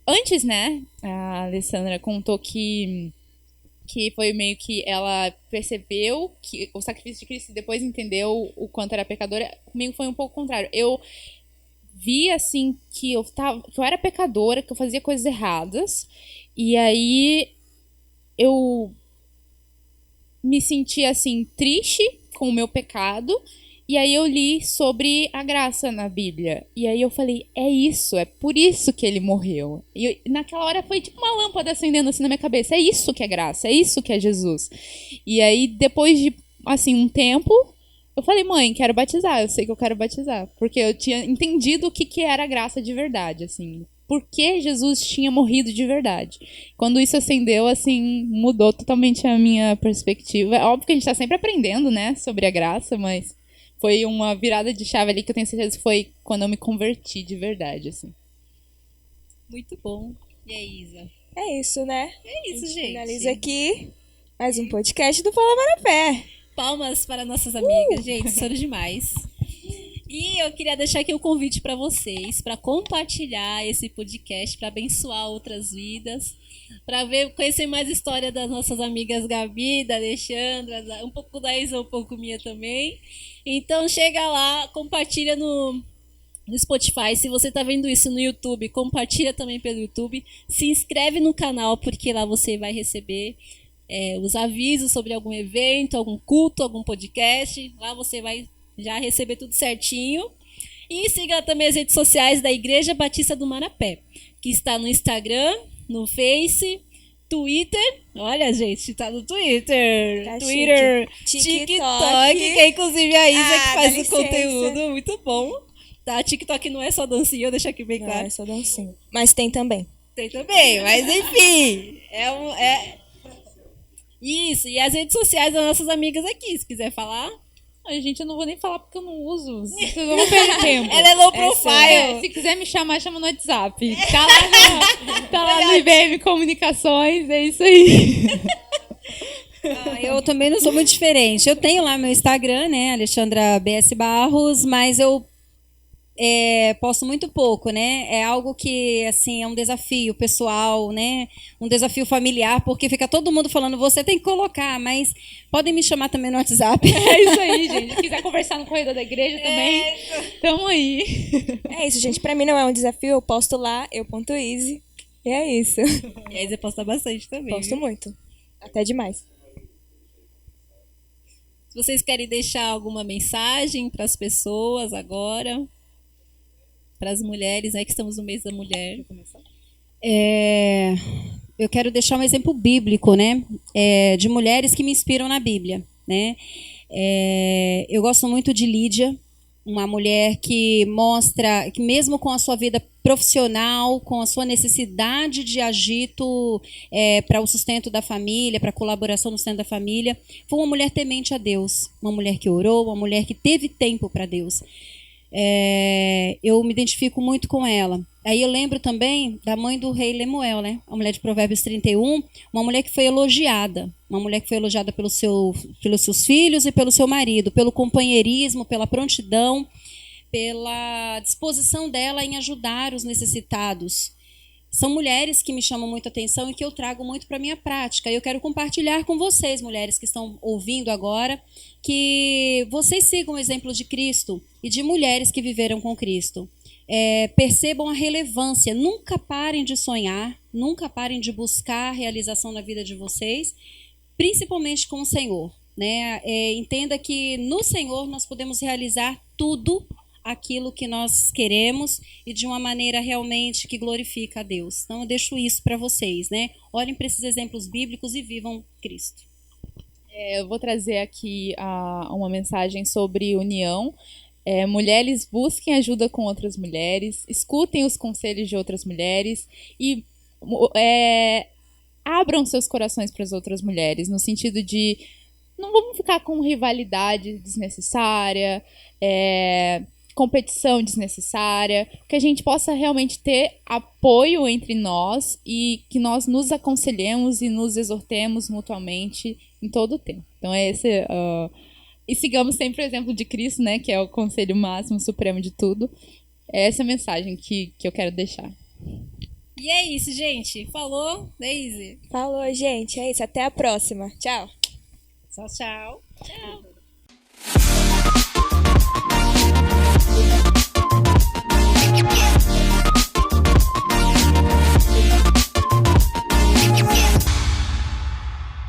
C: antes, né, a Alessandra contou que foi meio que ela percebeu que o sacrifício de Cristo e depois entendeu o quanto era pecadora. Comigo foi um pouco o contrário. Eu vi, assim, que eu era pecadora, que eu fazia coisas erradas, e aí eu me sentia, assim, triste com o meu pecado. E aí eu li sobre a graça na Bíblia. E aí eu falei, é isso, é por isso que ele morreu. E naquela hora foi tipo uma lâmpada acendendo assim na minha cabeça. É isso que é graça, é isso que é Jesus. E aí depois de, assim, um tempo, eu falei: mãe, quero batizar, eu sei que eu quero batizar. Porque eu tinha entendido o que era a graça de verdade, assim. Por que Jesus tinha morrido de verdade. Quando isso acendeu, assim, mudou totalmente a minha perspectiva. É óbvio que a gente tá sempre aprendendo, né, sobre a graça, mas... foi uma virada de chave ali que eu tenho certeza que foi quando eu me converti de verdade, assim.
B: Muito bom. E aí, Isa?
A: É isso, né?
B: É isso, gente.
A: Finaliza aqui mais um podcast do Fala na Fé.
B: Palmas para nossas amigas, gente, foram demais. E eu queria deixar aqui um convite para vocês, para compartilhar esse podcast, para abençoar outras vidas, para conhecer mais a história das nossas amigas Gabi, da Alexandra, um pouco da Isa, um pouco minha também. Então chega lá, compartilha no Spotify. Se você está vendo isso no YouTube, compartilha também pelo YouTube. Se inscreve no canal, porque lá você vai receber os avisos sobre algum evento, algum culto, algum podcast. Lá você vai já receber tudo certinho. E siga também as redes sociais da Igreja Batista do Marapé, que está no Instagram, no Face, Twitter. Olha, gente, tá no Twitter.
A: Tá
B: Twitter,
A: chique.
B: TikTok, que é inclusive a Isa que
A: dá
B: faz o
A: licença.
B: conteúdo muito bom. Tá, TikTok não é só dancinha, eu deixo aqui bem
A: Não,
B: claro.
A: é só dancinha. Mas tem também.
B: Tem também, mas enfim. Isso, e as redes sociais das nossas amigas aqui, se quiser falar.
C: Ai, gente, eu não vou nem falar porque eu não uso. Vocês vão perder tempo.
B: Ela é low
C: É,
B: profile.
C: se quiser me chamar, chama no WhatsApp. Tá lá no IBM Comunicações, é isso aí.
D: Eu também não sou muito diferente. Eu tenho lá meu Instagram, né, Alexandra BS Barros, mas eu posto muito pouco, né? É algo que, assim, é um desafio pessoal, né? Um desafio familiar, porque fica todo mundo falando, você tem que colocar, mas podem me chamar também no WhatsApp.
C: É isso aí, gente. Se quiser conversar no corredor da igreja também, tamo aí.
A: É isso, gente. Pra mim não é um desafio. Eu posto lá, eu.easy. E é isso.
B: E aí você posta bastante também.
A: Posto
B: viu?
A: muito. Até demais.
B: Se vocês querem deixar alguma mensagem para as pessoas agora, para as mulheres, né, que estamos no mês da mulher.
D: Eu quero deixar um exemplo bíblico, né? De mulheres que me inspiram na Bíblia, né? Eu gosto muito de Lídia, uma mulher que mostra que mesmo com a sua vida profissional, com a sua necessidade de agito para o sustento da família, para a colaboração no sustento da família, foi uma mulher temente a Deus, uma mulher que orou, uma mulher que teve tempo para Deus. Eu me identifico muito com ela. Aí eu lembro também da mãe do rei Lemuel, né? A mulher de Provérbios 31, uma mulher que foi elogiada. Uma mulher que foi elogiada pelos seus filhos e pelo seu marido, pelo companheirismo, pela prontidão, pela disposição dela em ajudar os necessitados. São mulheres que me chamam muita atenção e que eu trago muito para a minha prática. Eu quero compartilhar com vocês, mulheres que estão ouvindo agora, que vocês sigam o exemplo de Cristo e de mulheres que viveram com Cristo. Percebam a relevância. Nunca parem de sonhar, nunca parem de buscar realização na vida de vocês, principalmente com o Senhor, né? Entenda que no Senhor nós podemos realizar tudo aquilo que nós queremos e de uma maneira realmente que glorifica a Deus. Então eu deixo isso para vocês, né? Olhem para esses exemplos bíblicos e vivam Cristo.
C: Eu vou trazer aqui uma mensagem sobre união. Mulheres busquem ajuda com outras mulheres, escutem os conselhos de outras mulheres e abram seus corações para as outras mulheres, no sentido de não vamos ficar com rivalidade desnecessária, competição desnecessária, que a gente possa realmente ter apoio entre nós e que nós nos aconselhemos e nos exortemos mutuamente em todo o tempo. Então e sigamos sempre o exemplo de Cristo, né, que é o conselho máximo, supremo de tudo. É essa mensagem que eu quero deixar.
B: E é isso, gente. Falou, Daisy.
A: Falou, gente. É isso. Até a próxima. Tchau.
B: Tchau, tchau. Tchau.